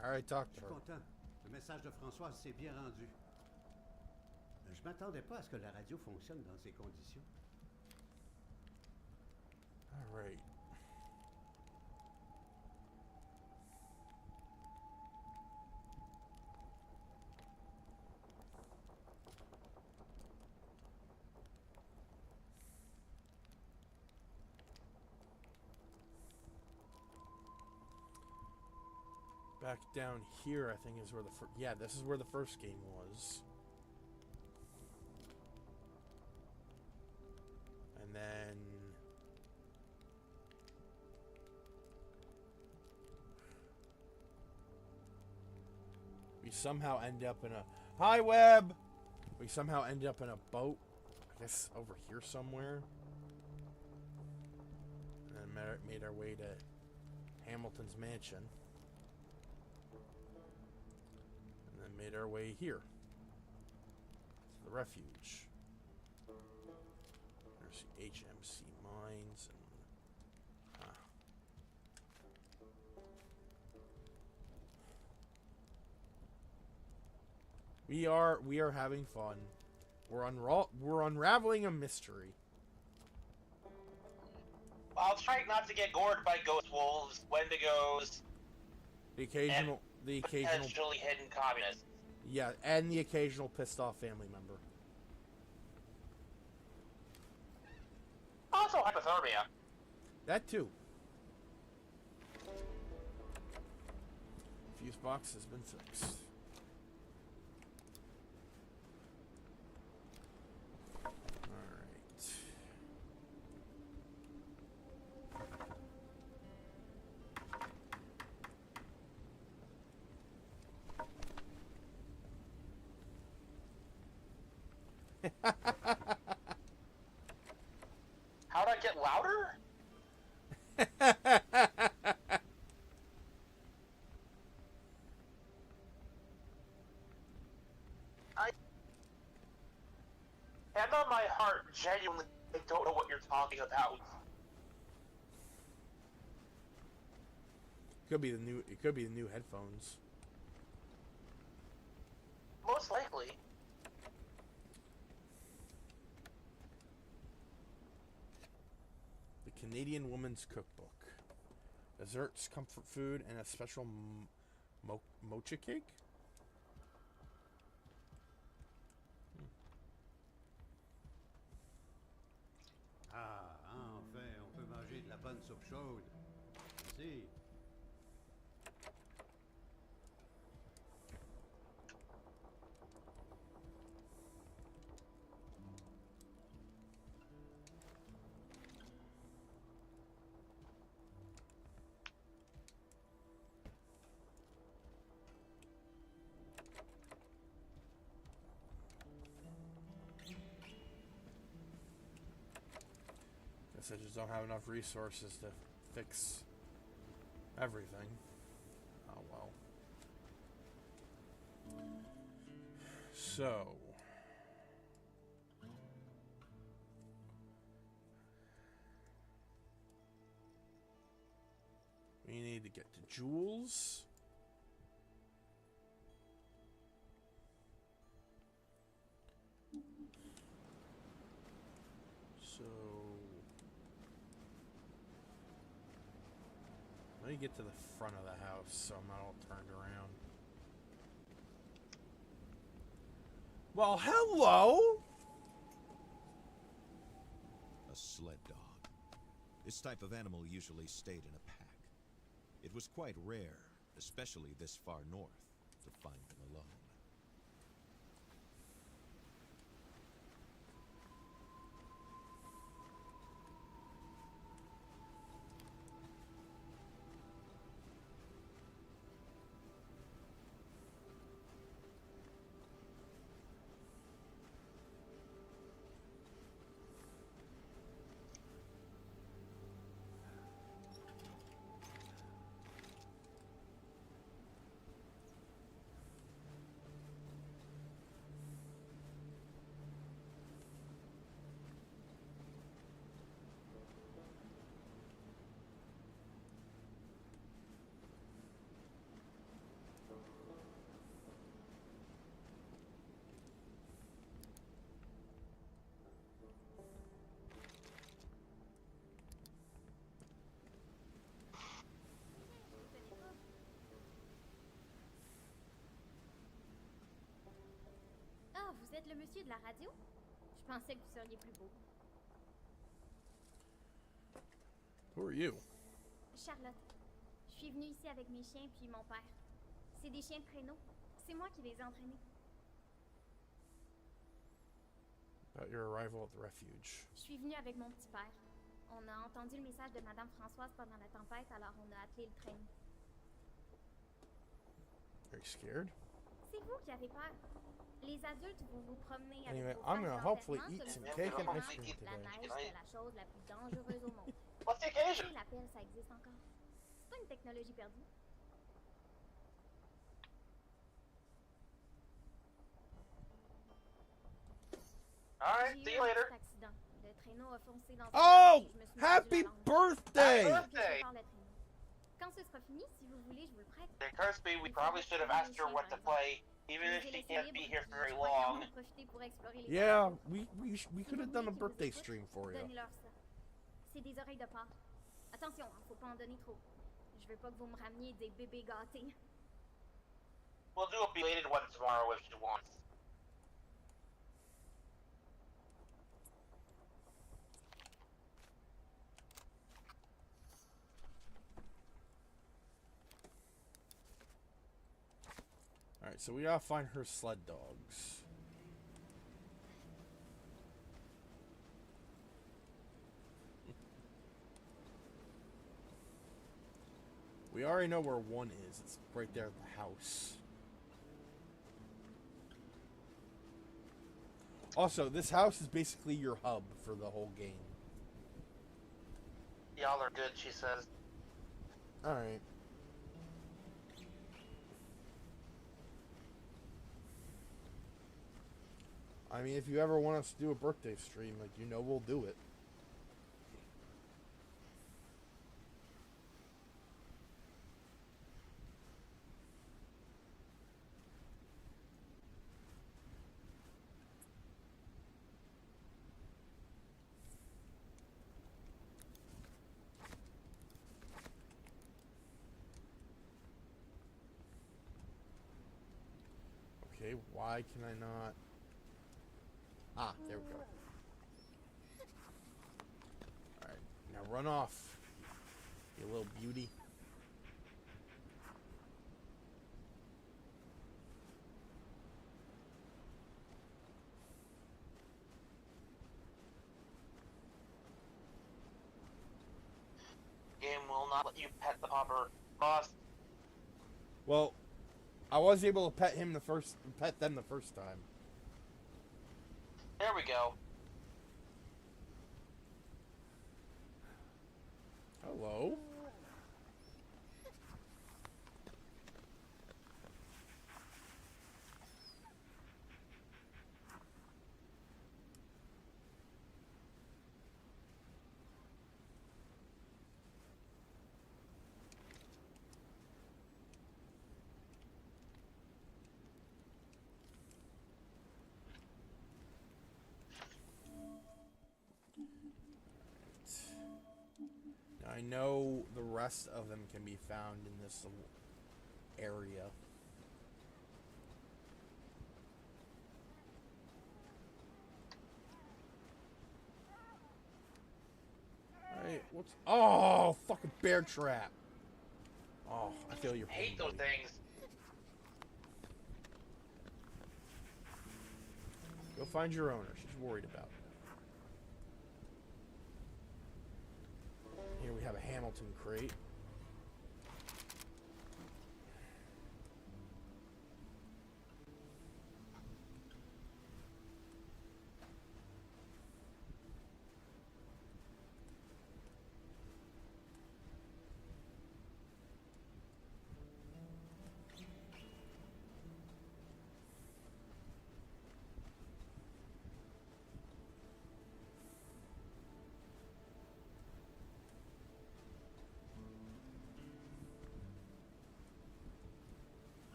Alright, talk Je to suis her. content. Le message de Françoise s'est bien rendu. Je m'attendais pas à ce que la radio fonctionne dans ces conditions. Alright. Back down here, I think, is where the first... Yeah, this is where the first game was. And then... we somehow end up in a... Hi, Webb! We somehow end up in a boat. I guess over here somewhere. And then made our way to Hamilton's mansion. And then made our way here. To the refuge. There's the HMC mines and... We are having fun. We're unraveling a mystery. I'll try not to get gored by ghost wolves, wendigos, The occasional potentially hidden communists. yeah, and the occasional pissed off family member. Also hypothermia. That too. Fuse box has been fixed. How'd I get louder? Hand on my heart, genuinely, I don't know what you're talking about. It could be the new headphones. Most likely. The Canadian Woman's Cookbook. Desserts, comfort food, and a special mocha cake? Ah, enfin, on peut manger de la bonne soupe chaude. Merci. Guess I just don't have enough resources to fix everything. Oh well. So. We need to get to Jules. So let me get to the front of the house so I'm not all turned around. Well, hello! A sled dog. This type of animal usually stayed in a pack. It was quite rare, especially this far north, to find them alone. Ah, vous êtes le monsieur de la radio? Je pensais que vous seriez plus beau. Who are you? Charlotte. Je suis venue ici avec mes chiens puis mon père. C'est des chiens de traîneau. C'est moi qui les ai entraînés. About your arrival at the refuge. Je suis venue avec mon petit père. On a entendu le message de Madame Françoise pendant la tempête, alors on a appelé le traîneau. Are you scared? C'est vous qui avez peur. Les adultes vont vous promener avec Anyway, vos I'm sacs gonna hopefully d'enterrement eat sur some le cake and trottoir. ice cream La today. neige, c'est la chose la plus dangereuse au monde. What's the Tu occasion? sais, l'appel, ça existe encore. C'est pas une technologie perdue. Alright, J'ai see eu you un later. petit accident. Le traîneau a foncé dans Oh! et je me suis mordu Happy la langue. birthday! Je Birthday! prépare le traîneau. Quand ce sera fini, si vous voulez, je vous le prête. There occurs to me we probably should have asked her what to play, even if she can't be here for very long. Yeah, we could have done a birthday stream for you. Donnez-leur ça. C'est des oreilles de porc. Attention, hein, faut pas en donner trop. Je veux pas que vous me rameniez des bébés gâtés. We'll do a belated one tomorrow if she wants. Alright, so we gotta find her sled dogs. We already know where one is. It's right there at the house. Also, this house is basically your hub for the whole game. Y'all are good, she says. Alright. I mean, if you ever want us to do a birthday stream, like, you know we'll do it. Okay, why can I not? Ah, there we go. Alright, now run off, you little beauty. Game will not let you pet the popper. Boss, Well, I was able to pet them the first time. there we go. Hello? Now I know the rest of them can be found in this area. Hey, what's... Oh, fucking bear trap. Oh, I feel your I pain, hate those buddy. things. Go find your owner. She's worried about it. Here we have a Hamilton crate.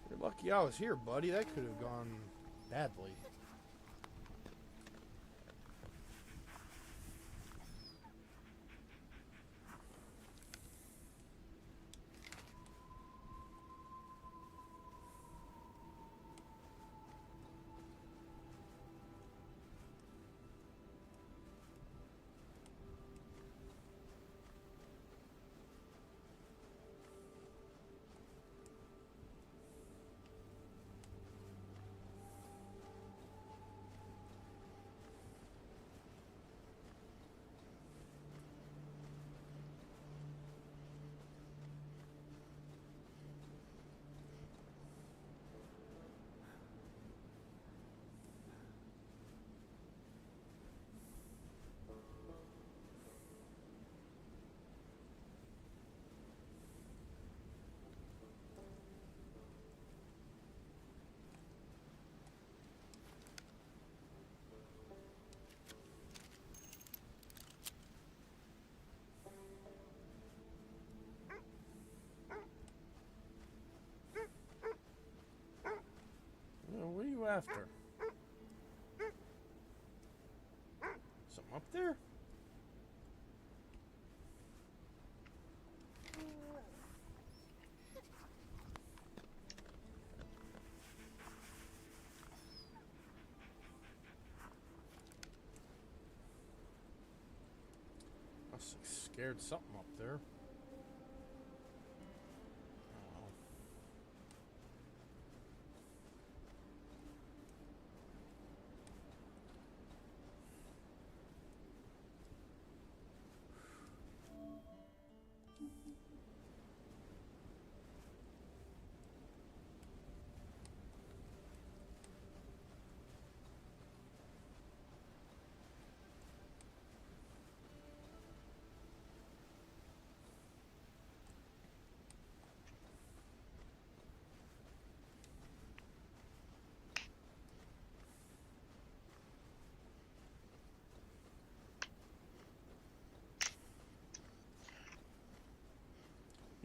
You're lucky I was here, buddy. That could have gone badly. What are you after? Something up there? Must have scared something up there. Oh, well.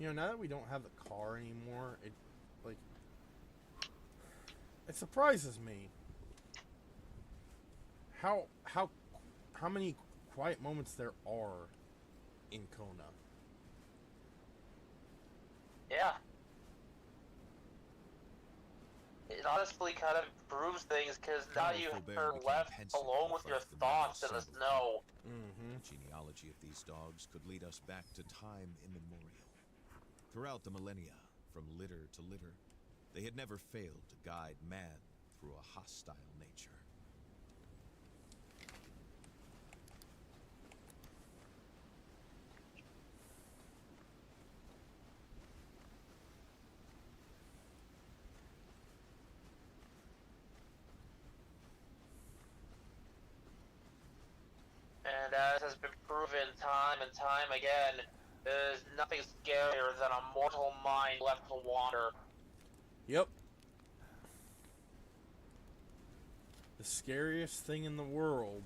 You know, now that we don't have the car anymore, it surprises me how many quiet moments there are in Kona. Yeah. It honestly kind of improves things because now Colonel you Faubert are became left pensive alone in with front your of the thoughts in the assembled snow. Mm-hmm. The genealogy of these dogs could lead us back to time immemorial. Throughout the millennia, from litter to litter, they had never failed to guide man through a hostile nature. And as has been proven time and time again, there's nothing scarier than a mortal mind left to wander. Yep. The scariest thing in the world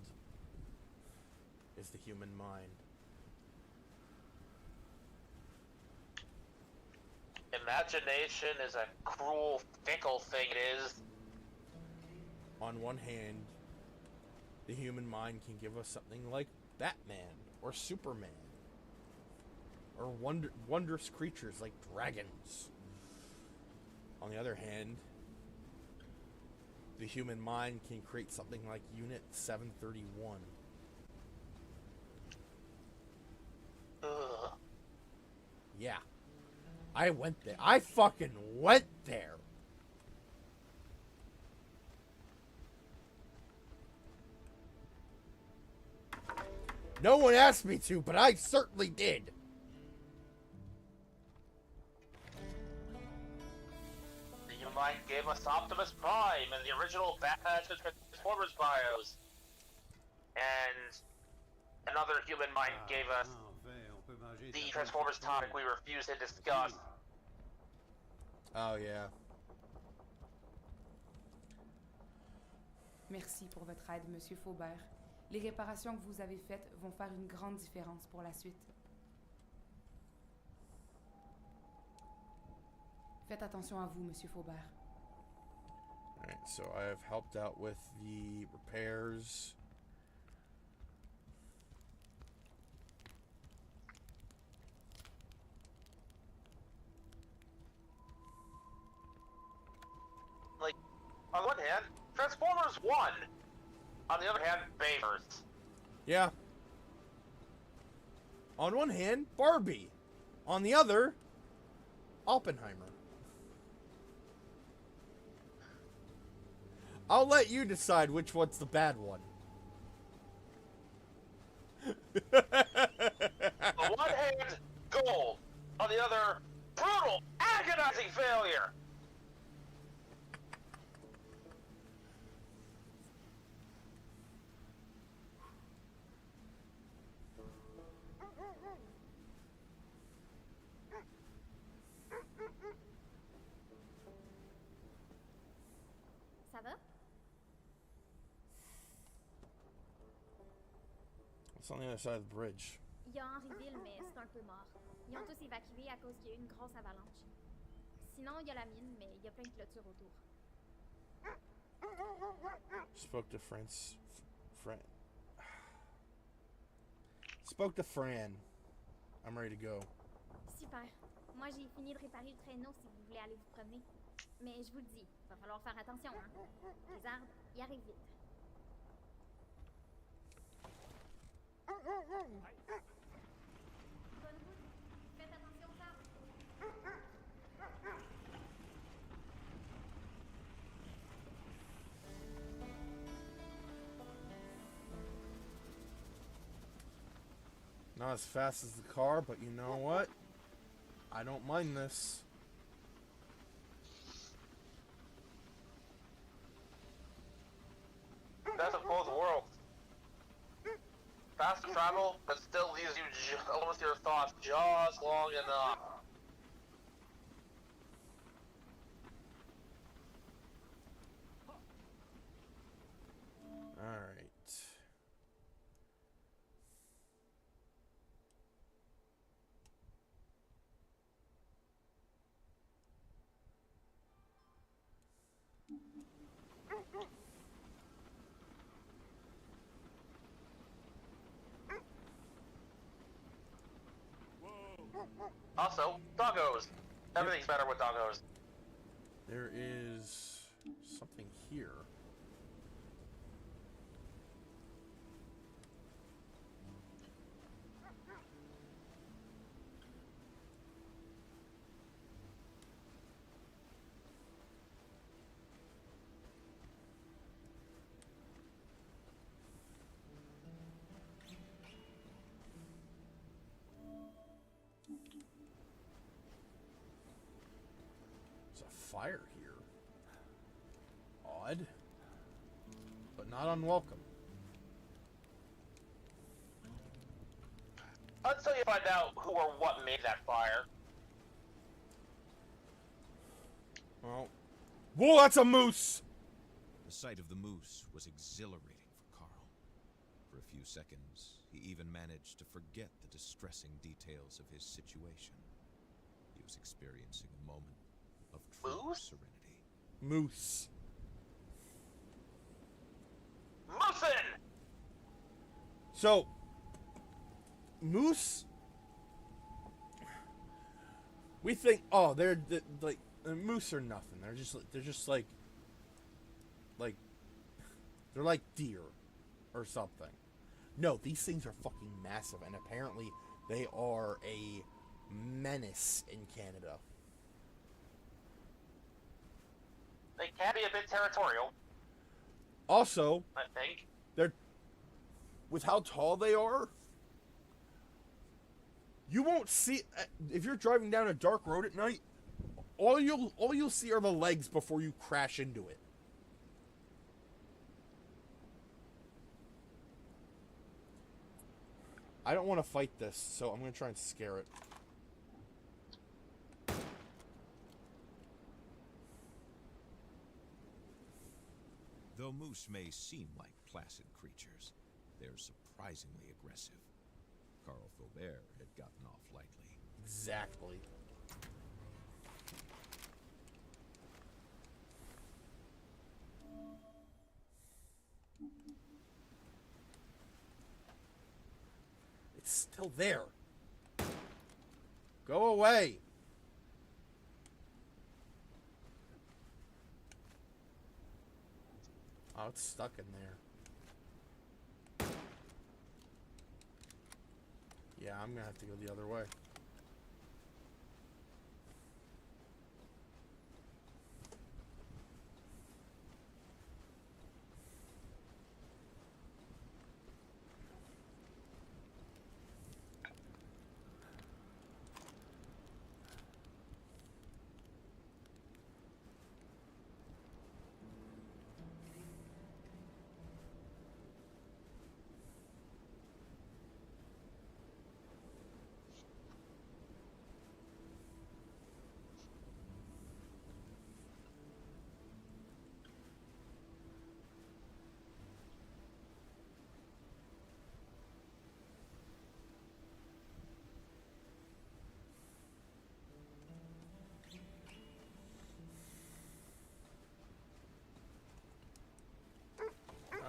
is the human mind. Imagination is a cruel, fickle thing it is. On one hand, the human mind can give us something like Batman or Superman or wondrous creatures like dragons. On the other hand, the human mind can create something like Unit 731. Ugh. Yeah. I went there. I fucking went there. No one asked me to, but I certainly did. The human mind gave us Optimus Prime and the original Batman Transformers bios. And another human mind gave us the Transformers topic we refuse to discuss. Oh, yeah. Merci pour votre aide, Monsieur Faubert. Les réparations que vous avez faites vont faire une grande différence pour la suite. Faites attention à vous, Monsieur Faubert. Alright, so I have helped out with the repairs. Like, on one hand, Transformers won. On the other hand, Bayverse. Yeah. On one hand, Barbie. On the other, Oppenheimer. I'll let you decide which one's the bad one. On one hand, gold. On the other, brutal, agonizing failure. Ça va? It's on the other side of the bridge. Il y a Henryville, mais c'est un peu mort. Ils ont tous évacué à cause qu'il y a eu une grosse avalanche. Sinon, il y a la mine, mais il y a plein de clôtures autour. Spoke to Fran. Spoke to Fran. I'm ready to go. Super. Moi, j'ai fini de réparer le traîneau si vous voulez aller vous promener. Mais je vous le dis, va falloir faire attention, hein. Les arbres, ils arrivent vite. Bonne route. Faites attention aux arbres. Not as fast as the car, but you know what? I don't mind this. Best of both worlds. Fast travel, but still leaves you alone with your thoughts just long enough. Alright. Also, doggos. Everything's better with doggos. There is something here. There's a fire here. Odd. But not unwelcome. Until you find out who or what made that fire. Well. Whoa, that's a moose! The sight of the moose was exhilarating for Carl. For a few seconds, he even managed to forget the distressing details of his situation. He was experiencing a moment of true Moose? serenity. Moose. Moosin! So, moose. We think, oh, they're like moose are nothing. They're just like they're like deer or something. No, these things are fucking massive, and apparently they are a menace in Canada. They can be a bit territorial, Also, I think. they're with how tall they are. You won't see if you're driving down a dark road at night. All you'll see are the legs before you crash into it. I don't want to fight this, so I'm going to try and scare it. Though moose may seem like placid creatures, they're surprisingly aggressive. Carl Faubert had gotten off lightly. Exactly. It's still there. Go away. Oh, it's stuck in there. Yeah, I'm gonna have to go the other way.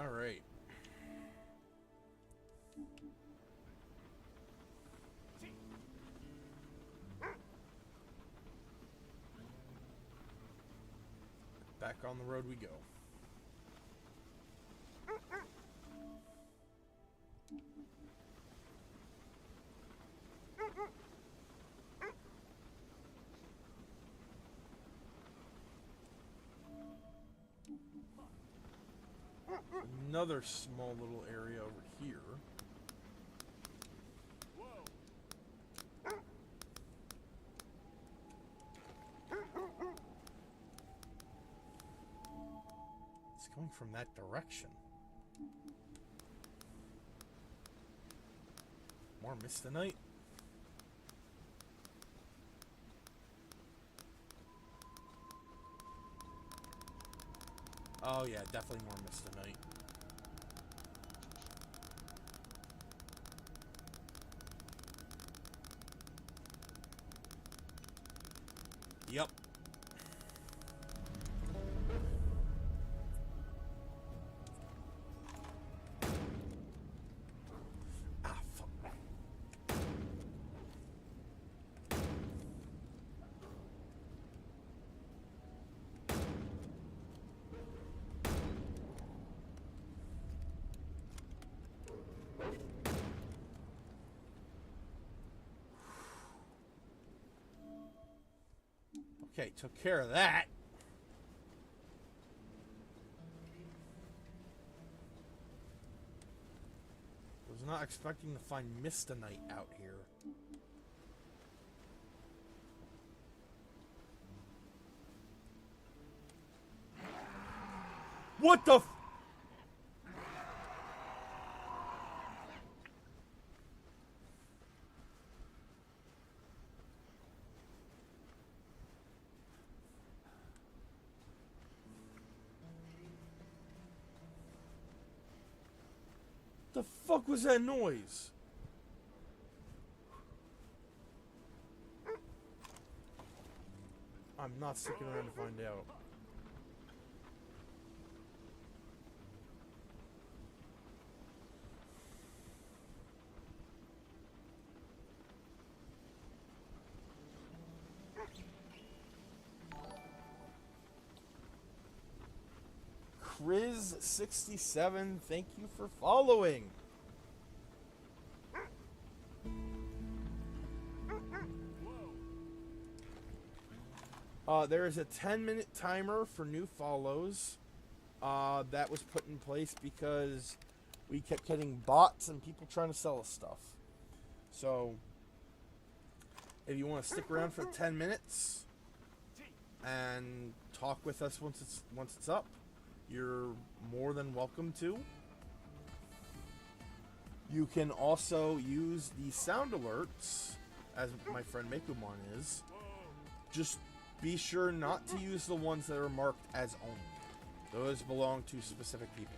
All right. Back on the road we go. Another small little area over here. It's coming from that direction. More Mistonite? Oh yeah, definitely more Mistonite. Yep. Ah, fuck. Okay, took care of that. Was not expecting to find Mistonite out here. What the f- The fuck was that noise? I'm not sticking around to find out. Chris67, thank you for following. There is a 10-minute timer for new follows. That was put in place because we kept getting bots and people trying to sell us stuff. So, if you want to stick around for 10 minutes and talk with us once it's up, you're more than welcome to. You can also use the sound alerts, as my friend Mekumon is. Just be sure not to use the ones that are marked as only. Those belong to specific people.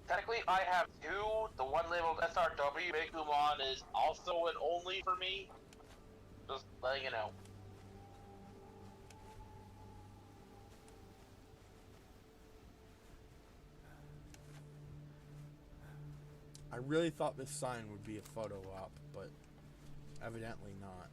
Technically, I have two. The one labeled SRW, Mekumon, is also an only for me. Just letting you know. I really thought this sign would be a photo op, but evidently not.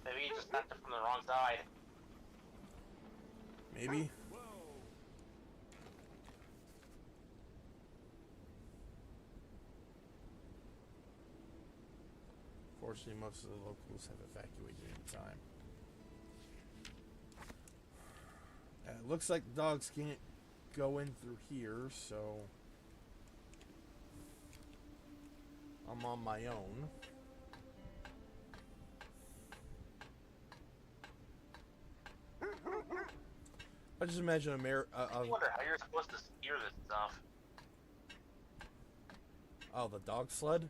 Maybe you just sent it from the wrong side. Maybe. Fortunately, most of the locals have evacuated in time. It looks like the dogs can't go in through here, so I'm on my own. I just imagine I wonder how you're supposed to steer this stuff. oh, the dog sled?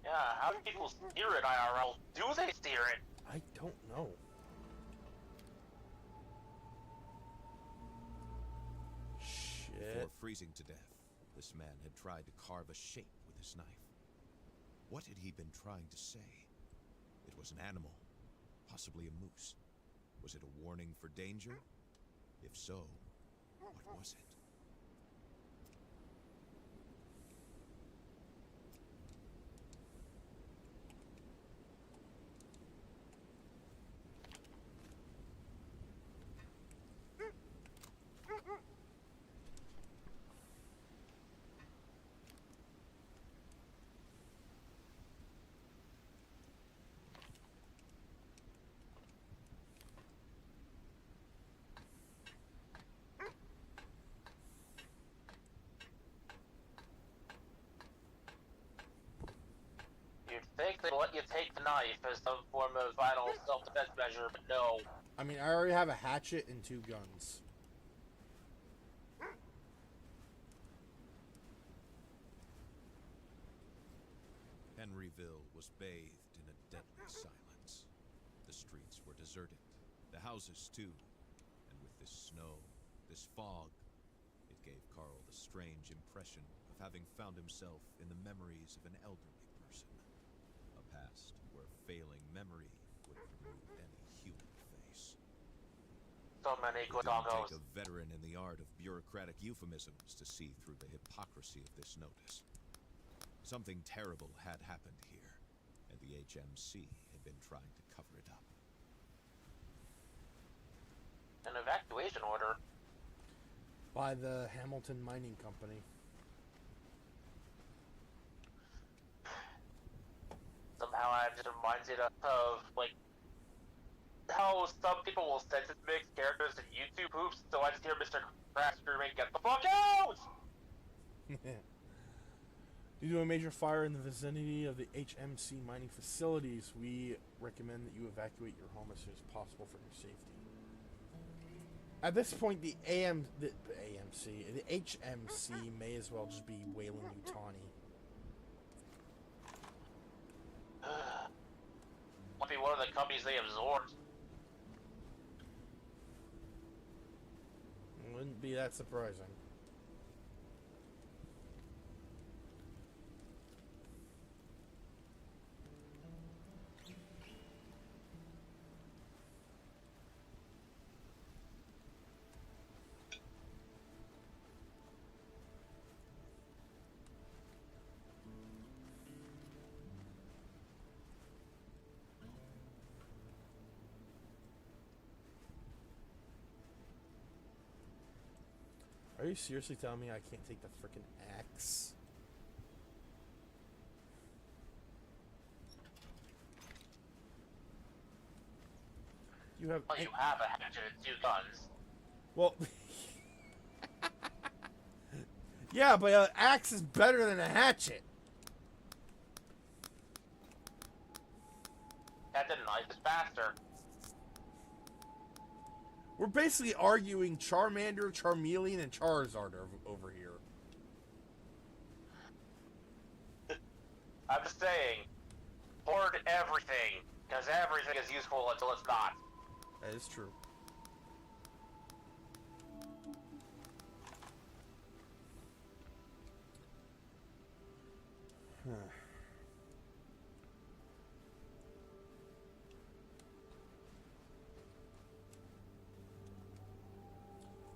Yeah, how do people steer it IRL? Do they steer it? I don't know. Shit. Before freezing to death, this man had tried to carve a shape with his knife. What had he been trying to say? It was an animal, possibly a moose. Was it a warning for danger? If so, what was it? You'd think they'd let you take the knife as some form of vital self-defense measure, but no. I mean, I already have a hatchet and 2 guns. Henry Maryville was bathed in a deadly silence. The streets were deserted, the houses too, and with this snow, this fog, it gave Carl the strange impression of having found himself in the memories of an elderly person. A past where failing memory would have removed any human face. So many It good didn't doggos. take a veteran in the art of bureaucratic euphemisms to see through the hypocrisy of this notice. Something terrible had happened here, and the HMC had been trying to cover it up. An evacuation order. By the Hamilton Mining Company. Somehow it just reminds it of, like, how some people will sentence mix characters in YouTube hoops, so I just hear Mr. Crash screaming, "Get the fuck out!" Due to a major fire in the vicinity of the HMC mining facilities, we recommend that you evacuate your home as soon as possible for your safety. At this point, the HMC may as well just be Wayland-Yutani. Might be one of the companies they absorbed. Wouldn't be that surprising. Are you seriously telling me I can't take the frickin' axe? You have. Well, you have a hatchet and 2 guns. Well. Yeah, but an axe is better than a hatchet. That the knife is faster. We're basically arguing Charmander, Charmeleon, and Charizard over here. I'm just saying, hoard everything, because everything is useful until it's not. That is true.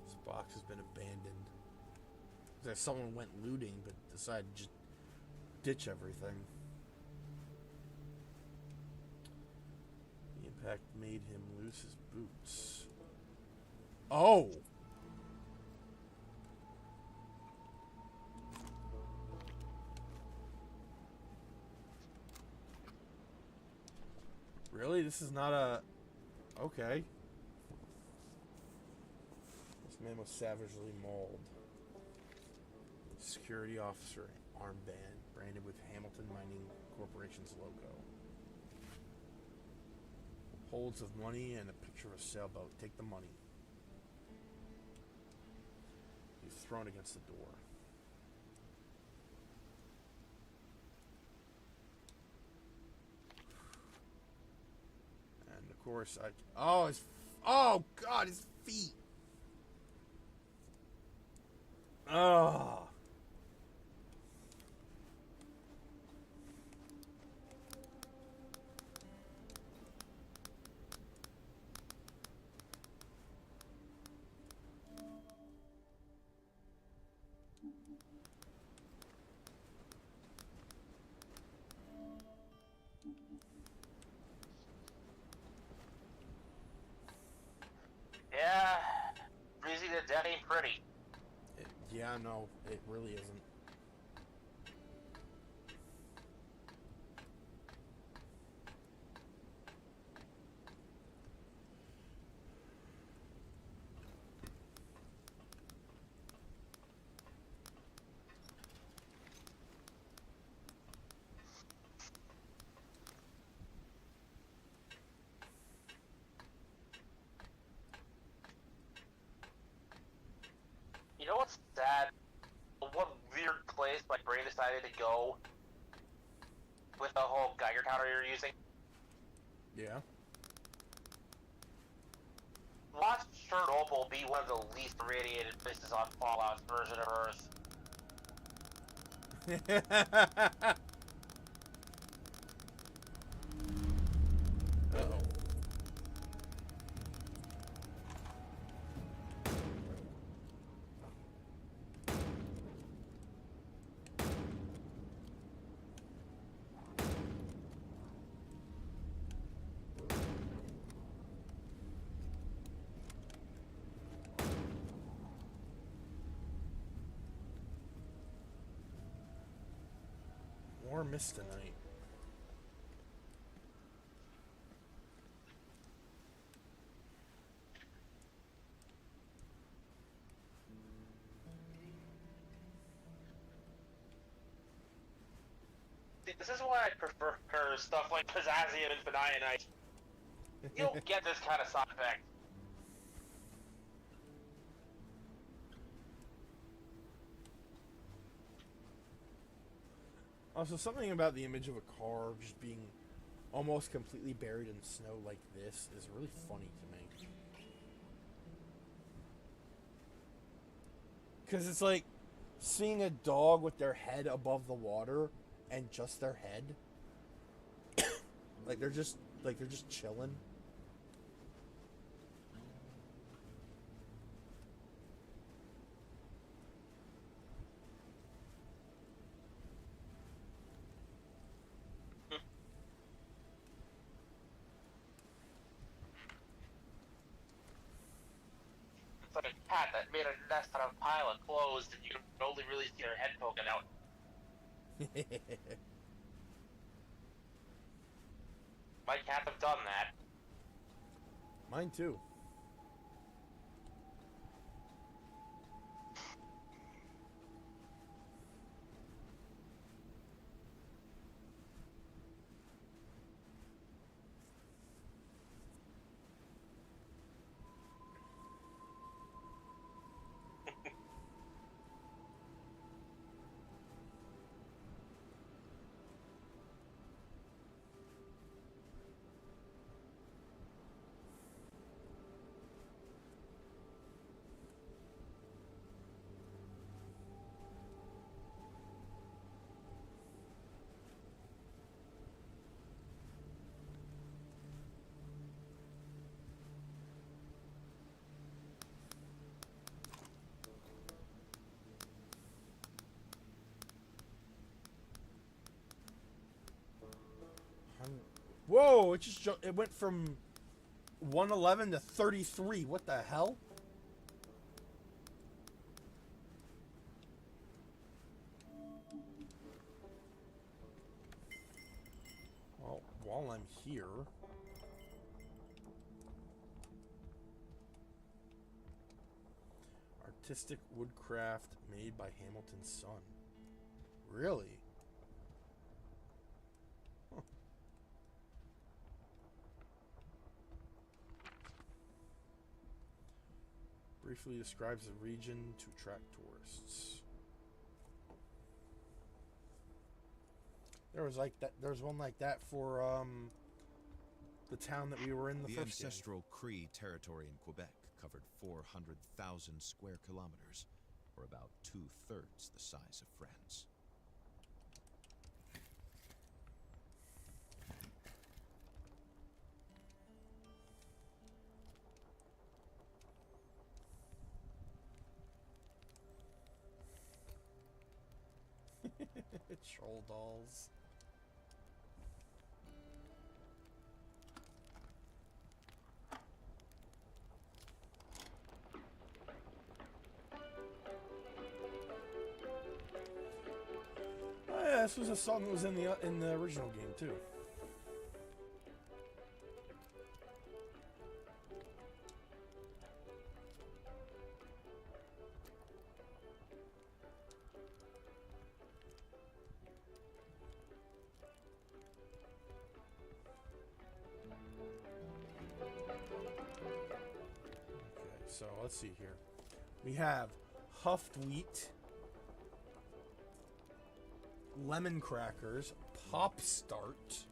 This box has been abandoned. That someone went looting but decided to just ditch everything. The impact made him lose his boots. Oh! Really? This is not a... Okay. This man was savagely mauled. Security officer armband branded with Hamilton Mining Corporation's logo. Holds of money and a picture of a sailboat. Take the money. He's thrown against the door. And of course, oh God, his feet. Oh. Yeah, freezing to death ain't pretty. Yeah, no, it really isn't. You know what's sad? What weird place my brain decided to go? with the whole Geiger counter you're using. Yeah. Watch Chernobyl be one of the least irradiated places on Fallout's version of Earth. Uh-oh. More mist tonight. This is why I prefer stuff like Pizzazium and Phenianite. You don't get this kind of side effect. Also, something about the image of a car just being almost completely buried in snow like this is really funny to me. Because it's like seeing a dog with their head above the water and just their head. like they're just chilling. It's like a cat that made a nest on a pile of clothes and you can only really see her head poking out. My cats have done that. Mine too. Whoa! It went from 111 to 33. What the hell? Well, while I'm here, artistic woodcraft made by Hamilton's son. Really? Briefly describes the region to attract tourists. There was one like that for the town that we were in the first game. ancestral Cree territory in Quebec covered 400,000 square kilometers, or about 2/3 the size of France. Troll dolls. Oh yeah, this was a song that was in the original game too. So let's see here. We have huffed wheat, lemon crackers, Pop Start.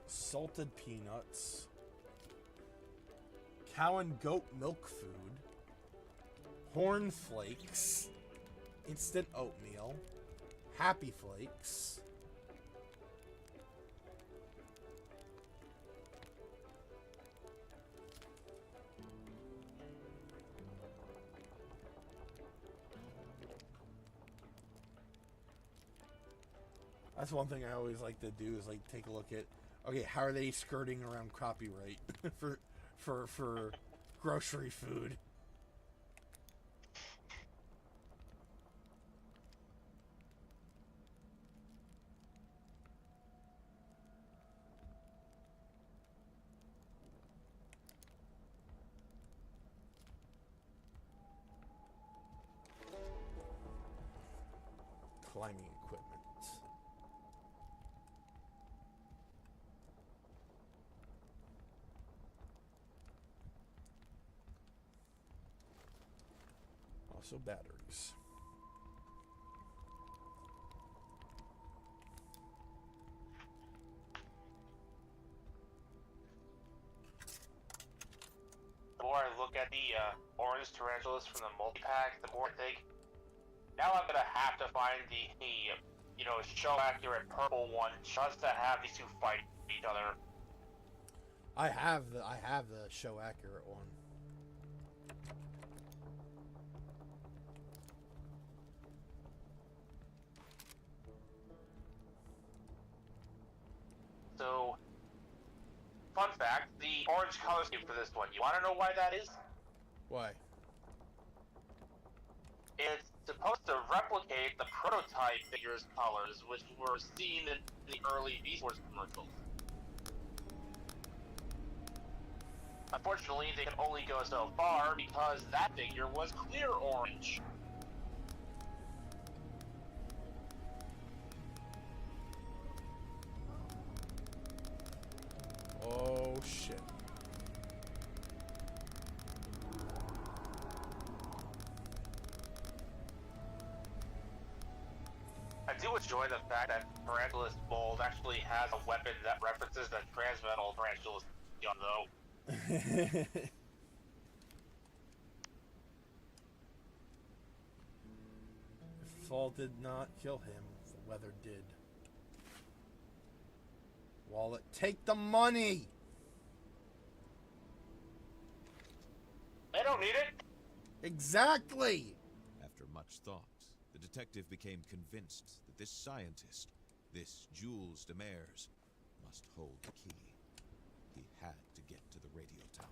Salted peanuts. Cow and goat milk food. Horn flakes. Instant oatmeal. Happy Flakes. That's one thing I always like to do is like take a look at, okay, how are they skirting around copyright for grocery food? Climbing equipment. Also batteries. The more I look at the orange tarantulas from the multi-pack, the more I think, now I'm gonna have to find the show accurate purple one just to have these two fight each other. I have the show accurate one. So, fun fact, the orange color scheme for this one, you wanna know why that is? Why? It's supposed to replicate the prototype figure's colors, which were seen in the early Beast Wars commercials. Unfortunately, they can only go so far because that figure was clear orange. Oh shit. I do enjoy the fact that Tarantulas Mold actually has a weapon that references the Transmetal Tarantulas gun, though. The fall did not kill him, the weather did. Wallet, take the money! They don't need it! Exactly! After much thought, the detective became convinced that this scientist, this Jules Demers, must hold the key. He had to get to the radio tower.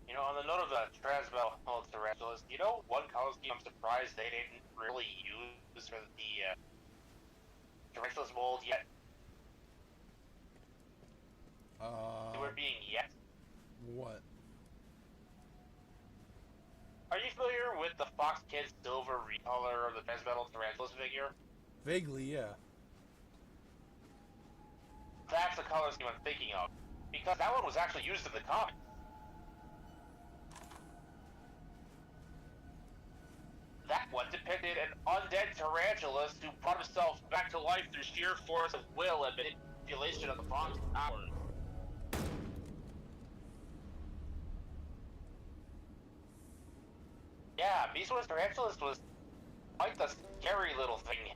You know, on the note of the Transmetal Tarantulas, you know one color scheme I'm surprised they didn't really use for the Tarantulas Mold yet? They were being yet. What? Are you familiar with the Fox Kids Silver recolor of the Transmetal Tarantulas figure? Vaguely, yeah. That's the color scheme I'm thinking of. Because that one was actually used in the comics. That one depicted an undead tarantulas who brought himself back to life through sheer force of will and manipulation of the Fox powers. Yeah, Beast Wars Tarantulas was quite the scary little thing.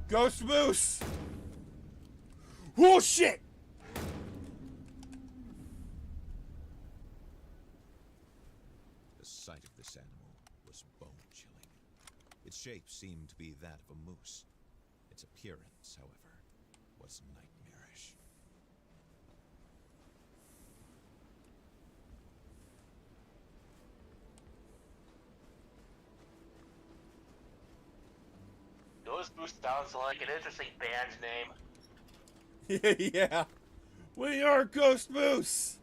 Ghost Moose! Oh shit! The sight of this animal was bone-chilling. Its shape seemed to be that of a moose. Its appearance, however, was nightmarish. Ghost Boost sounds like an interesting band name. Yeah. We are Ghost Moose.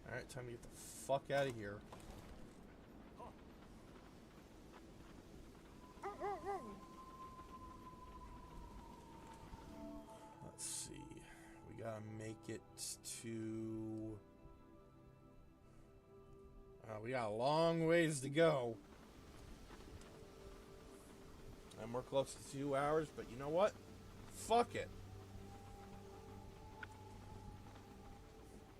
Alright, time to get the fuck out of here. Let's see. We gotta make it to... we got a long ways to go. And we're close to 2 hours, but you know what? Fuck it.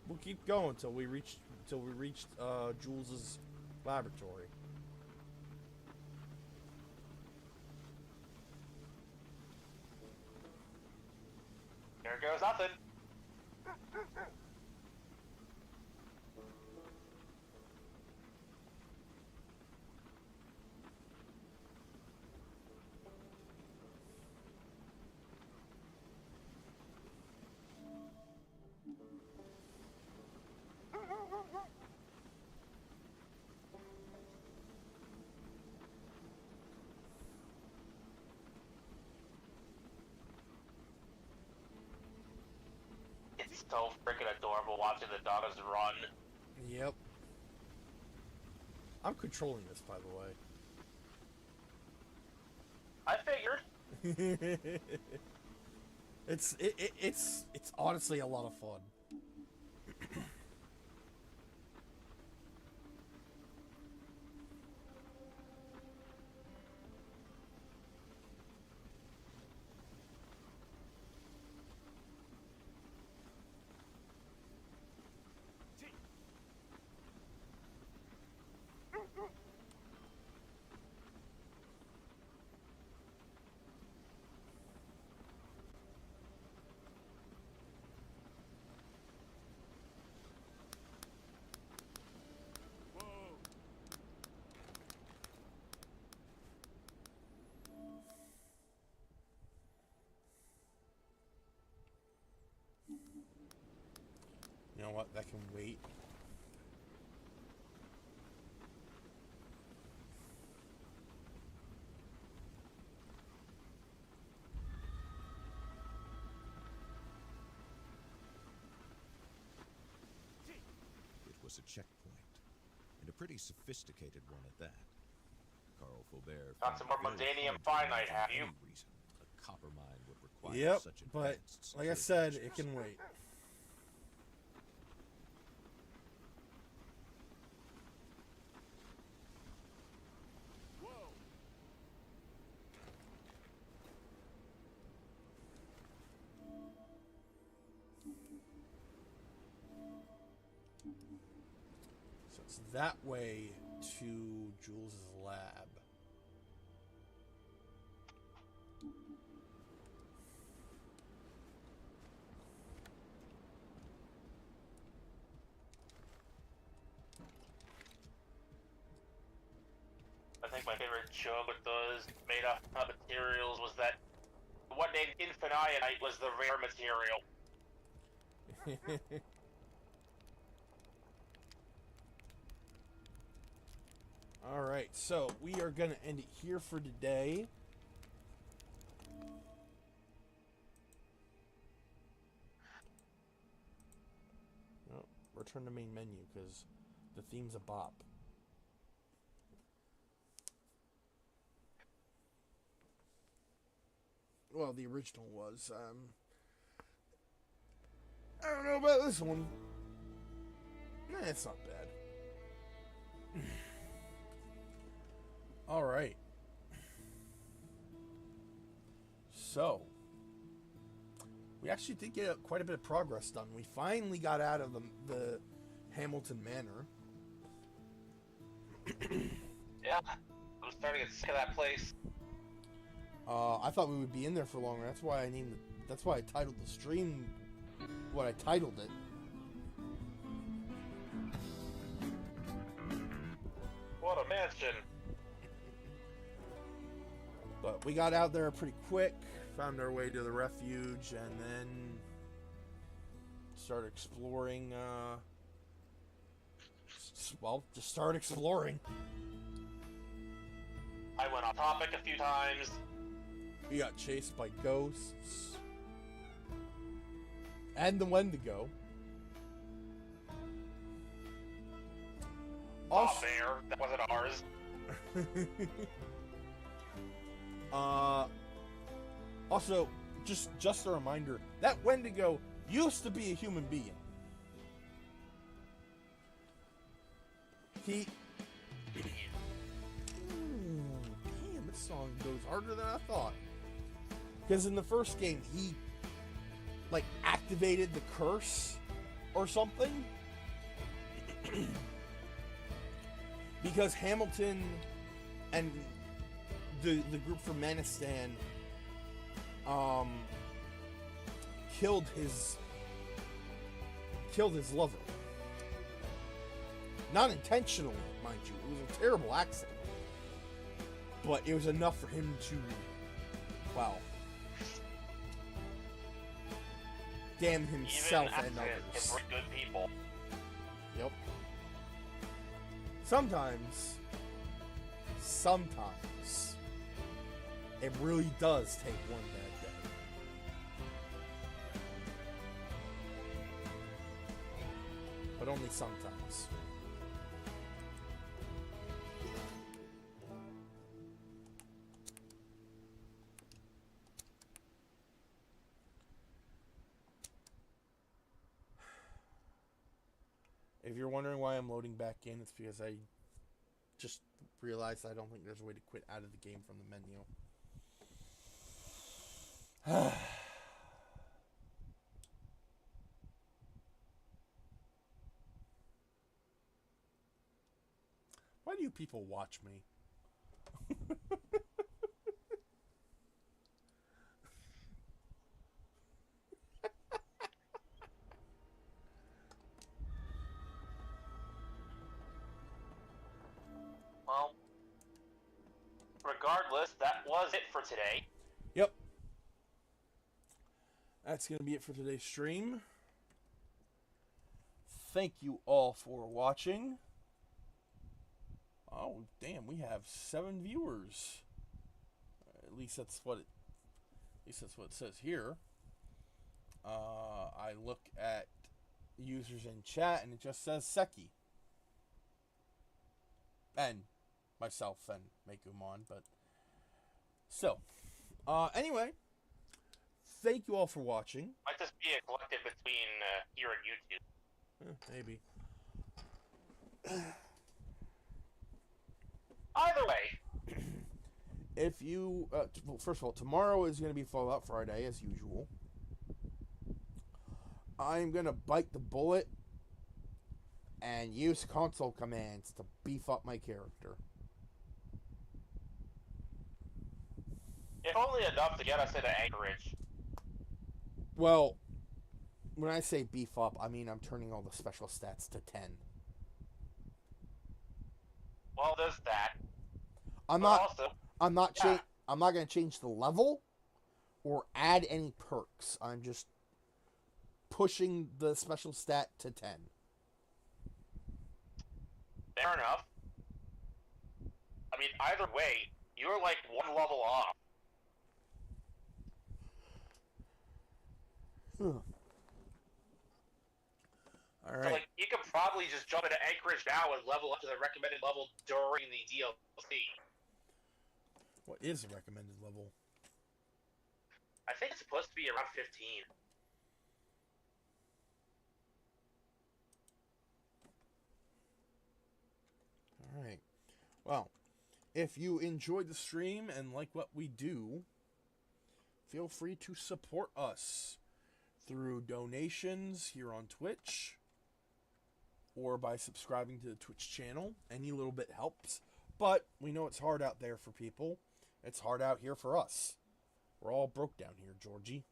We'll keep going till we reach Jules's laboratory. There goes nothing. It's so freaking adorable watching the dogs run. Yep. I'm controlling this, by the way. I figured. It's honestly a lot of fun. You know what? That can wait. It was a checkpoint, and a pretty sophisticated one at that. Carl Faubert Got some more found it very Mundanium hard to finite, imagine have you? any reason a copper mine would require Yep, such but advanced like I security said, measures. it can wait. So it's that way to Jules' lab. I think my favorite joke with those made up materials was that what named Infinionite was the rare material. All Alright, so we are going to end it here for today. Oh, return to main menu because the theme's a bop. Well, the original was. I don't know about this one. Nah, it's not bad. Alright. So, we actually did get quite a bit of progress done. We finally got out of the Hamilton Manor. Yeah, I'm starting to get sick of that place. I thought we would be in there for longer. That's why that's why I titled the stream what I titled it. What a mansion! But we got out there pretty quick, found our way to the refuge, and then started exploring. Just start exploring. I went off topic a few times. We got chased by ghosts. And the Wendigo. Oh, there. That wasn't ours. Also, just a reminder, that Wendigo used to be a human being. Damn, this song goes harder than I thought. Because in the first game, he, like, activated the curse or something. Because Hamilton and the group from Manistan killed his lover. Not intentionally, mind you. It was a terrible accident. But it was enough for him to, well, damn himself and others. Can bring good people. Yep. Sometimes, it really does take one bad day. But only sometimes. If you're wondering why I'm loading back in, it's because I just realized I don't think there's a way to quit out of the game from the menu. Why do you people watch me? Well, regardless, that was it for today. Yep. That's going to be it for today's stream. Thank you all for watching. Oh, damn, we have 7 viewers. At least that's what it says here. I look at users in chat and it just says Seki. And myself and Mekumon, but so anyway, thank you all for watching. Might just be a collective between here and YouTube. Maybe. Either way. If you well, first of all, tomorrow is going to be Fallout Friday as usual. I'm going to bite the bullet and use console commands to beef up my character. If only enough to get us into Anchorage. Well, when I say beef up, I mean I'm turning all the special stats to 10. Well, there's that. I'm not going to change the level or add any perks. I'm just pushing the special stat to 10. Fair enough. mean, either way, you're like one level off. All right. So, like, you could probably just jump into Anchorage now and level up to the recommended level during the DLC. What is the recommended level? I think it's supposed to be around 15. All right. Well, if you enjoyed the stream and like what we do, feel free to support us through donations here on Twitch or by subscribing to the Twitch channel. Any little bit helps. But we know it's hard out there for people. It's hard out here for us. We're all broke down here, Georgie.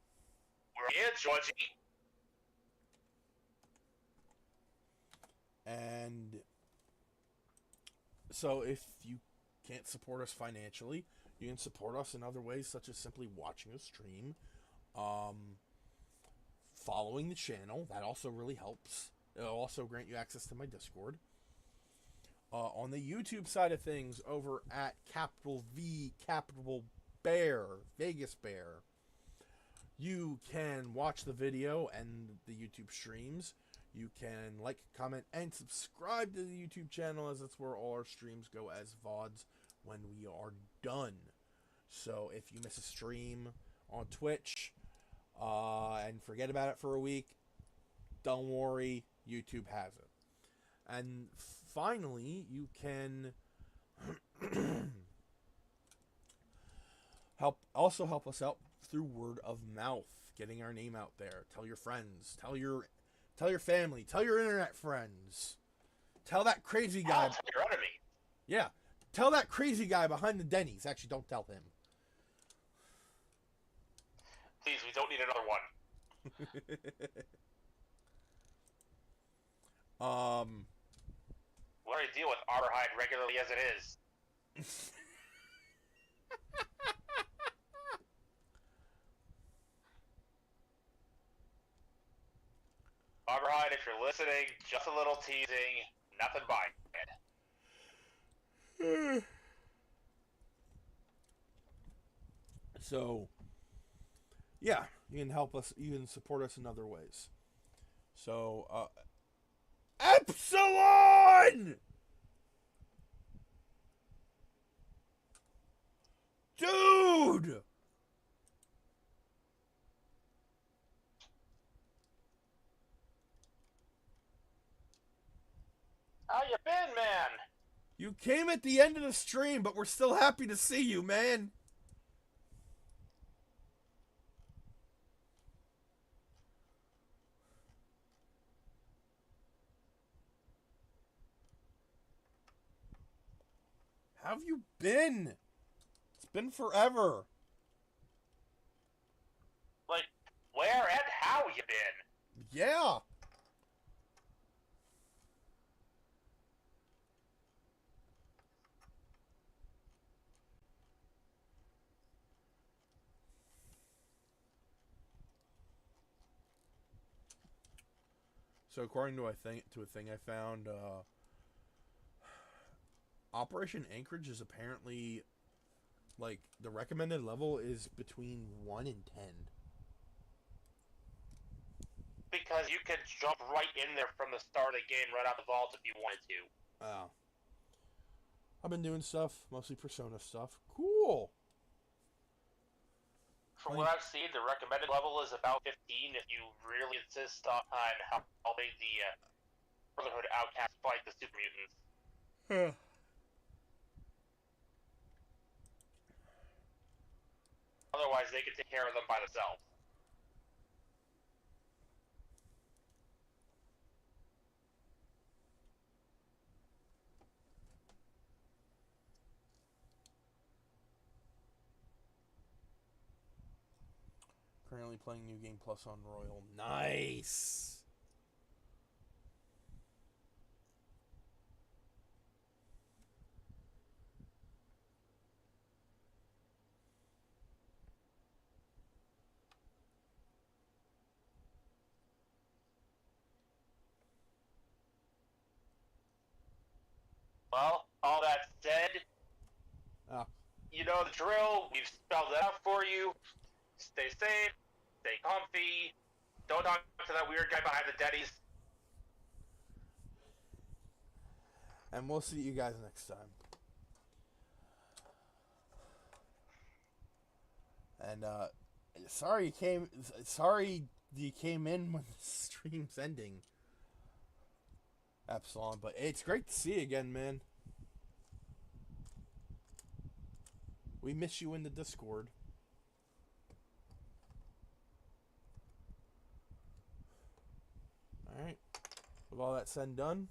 We're here, Georgie. And so if you can't support us financially, you can support us in other ways, such as simply watching a stream, following the channel. That also really helps. It'll also grant you access to my Discord. On the YouTube side of things, over at capital V, capital Bear, Vegas Bear, you can watch the video and the YouTube streams. You can like, comment, and subscribe to the YouTube channel, as that's where all our streams go as VODs when we are done. So if you miss a stream on Twitch and forget about it for a week, don't worry, YouTube has it. And finally, you can help us out through word of mouth, getting our name out there. Tell your friends, tell your family, tell your internet friends. Tell that crazy guy. Tell your enemy. Yeah. Tell that crazy guy behind the Denny's. Actually, don't tell him. Please, we don't need another one. We already deal with Arborhide regularly as it is. Arborhide, if you're listening, just a little teasing, nothing by it. So, yeah, you can help us. You can support us in other ways. So, Epsilon! Dude! How you been, man? You came at the end of the stream, but we're still happy to see you, man. How have you been? It's been forever. Like, where and how you been? Yeah. So according to a thing I found, Operation Anchorage is apparently, like, the recommended level is between 1 and 10. Because you could jump right in there from the start of the game, right out the vault if you wanted to. Oh. I've been doing stuff, mostly Persona stuff. Cool. From what I've seen, the recommended level is about 15 if you really insist on helping the Brotherhood outcasts fight the super mutants. Otherwise, they can take care of them by themselves. Currently playing New Game Plus on Royal. Nice. Well, all that said, know the drill. We've spelled it out for you. Stay safe. Stay comfy. Don't talk to that weird guy behind the Denny's. And we'll see you guys next time. And sorry you came in when the stream's ending, Epsilon, but it's great to see you again, man. We miss you in the Discord. Alright. With all that said and done,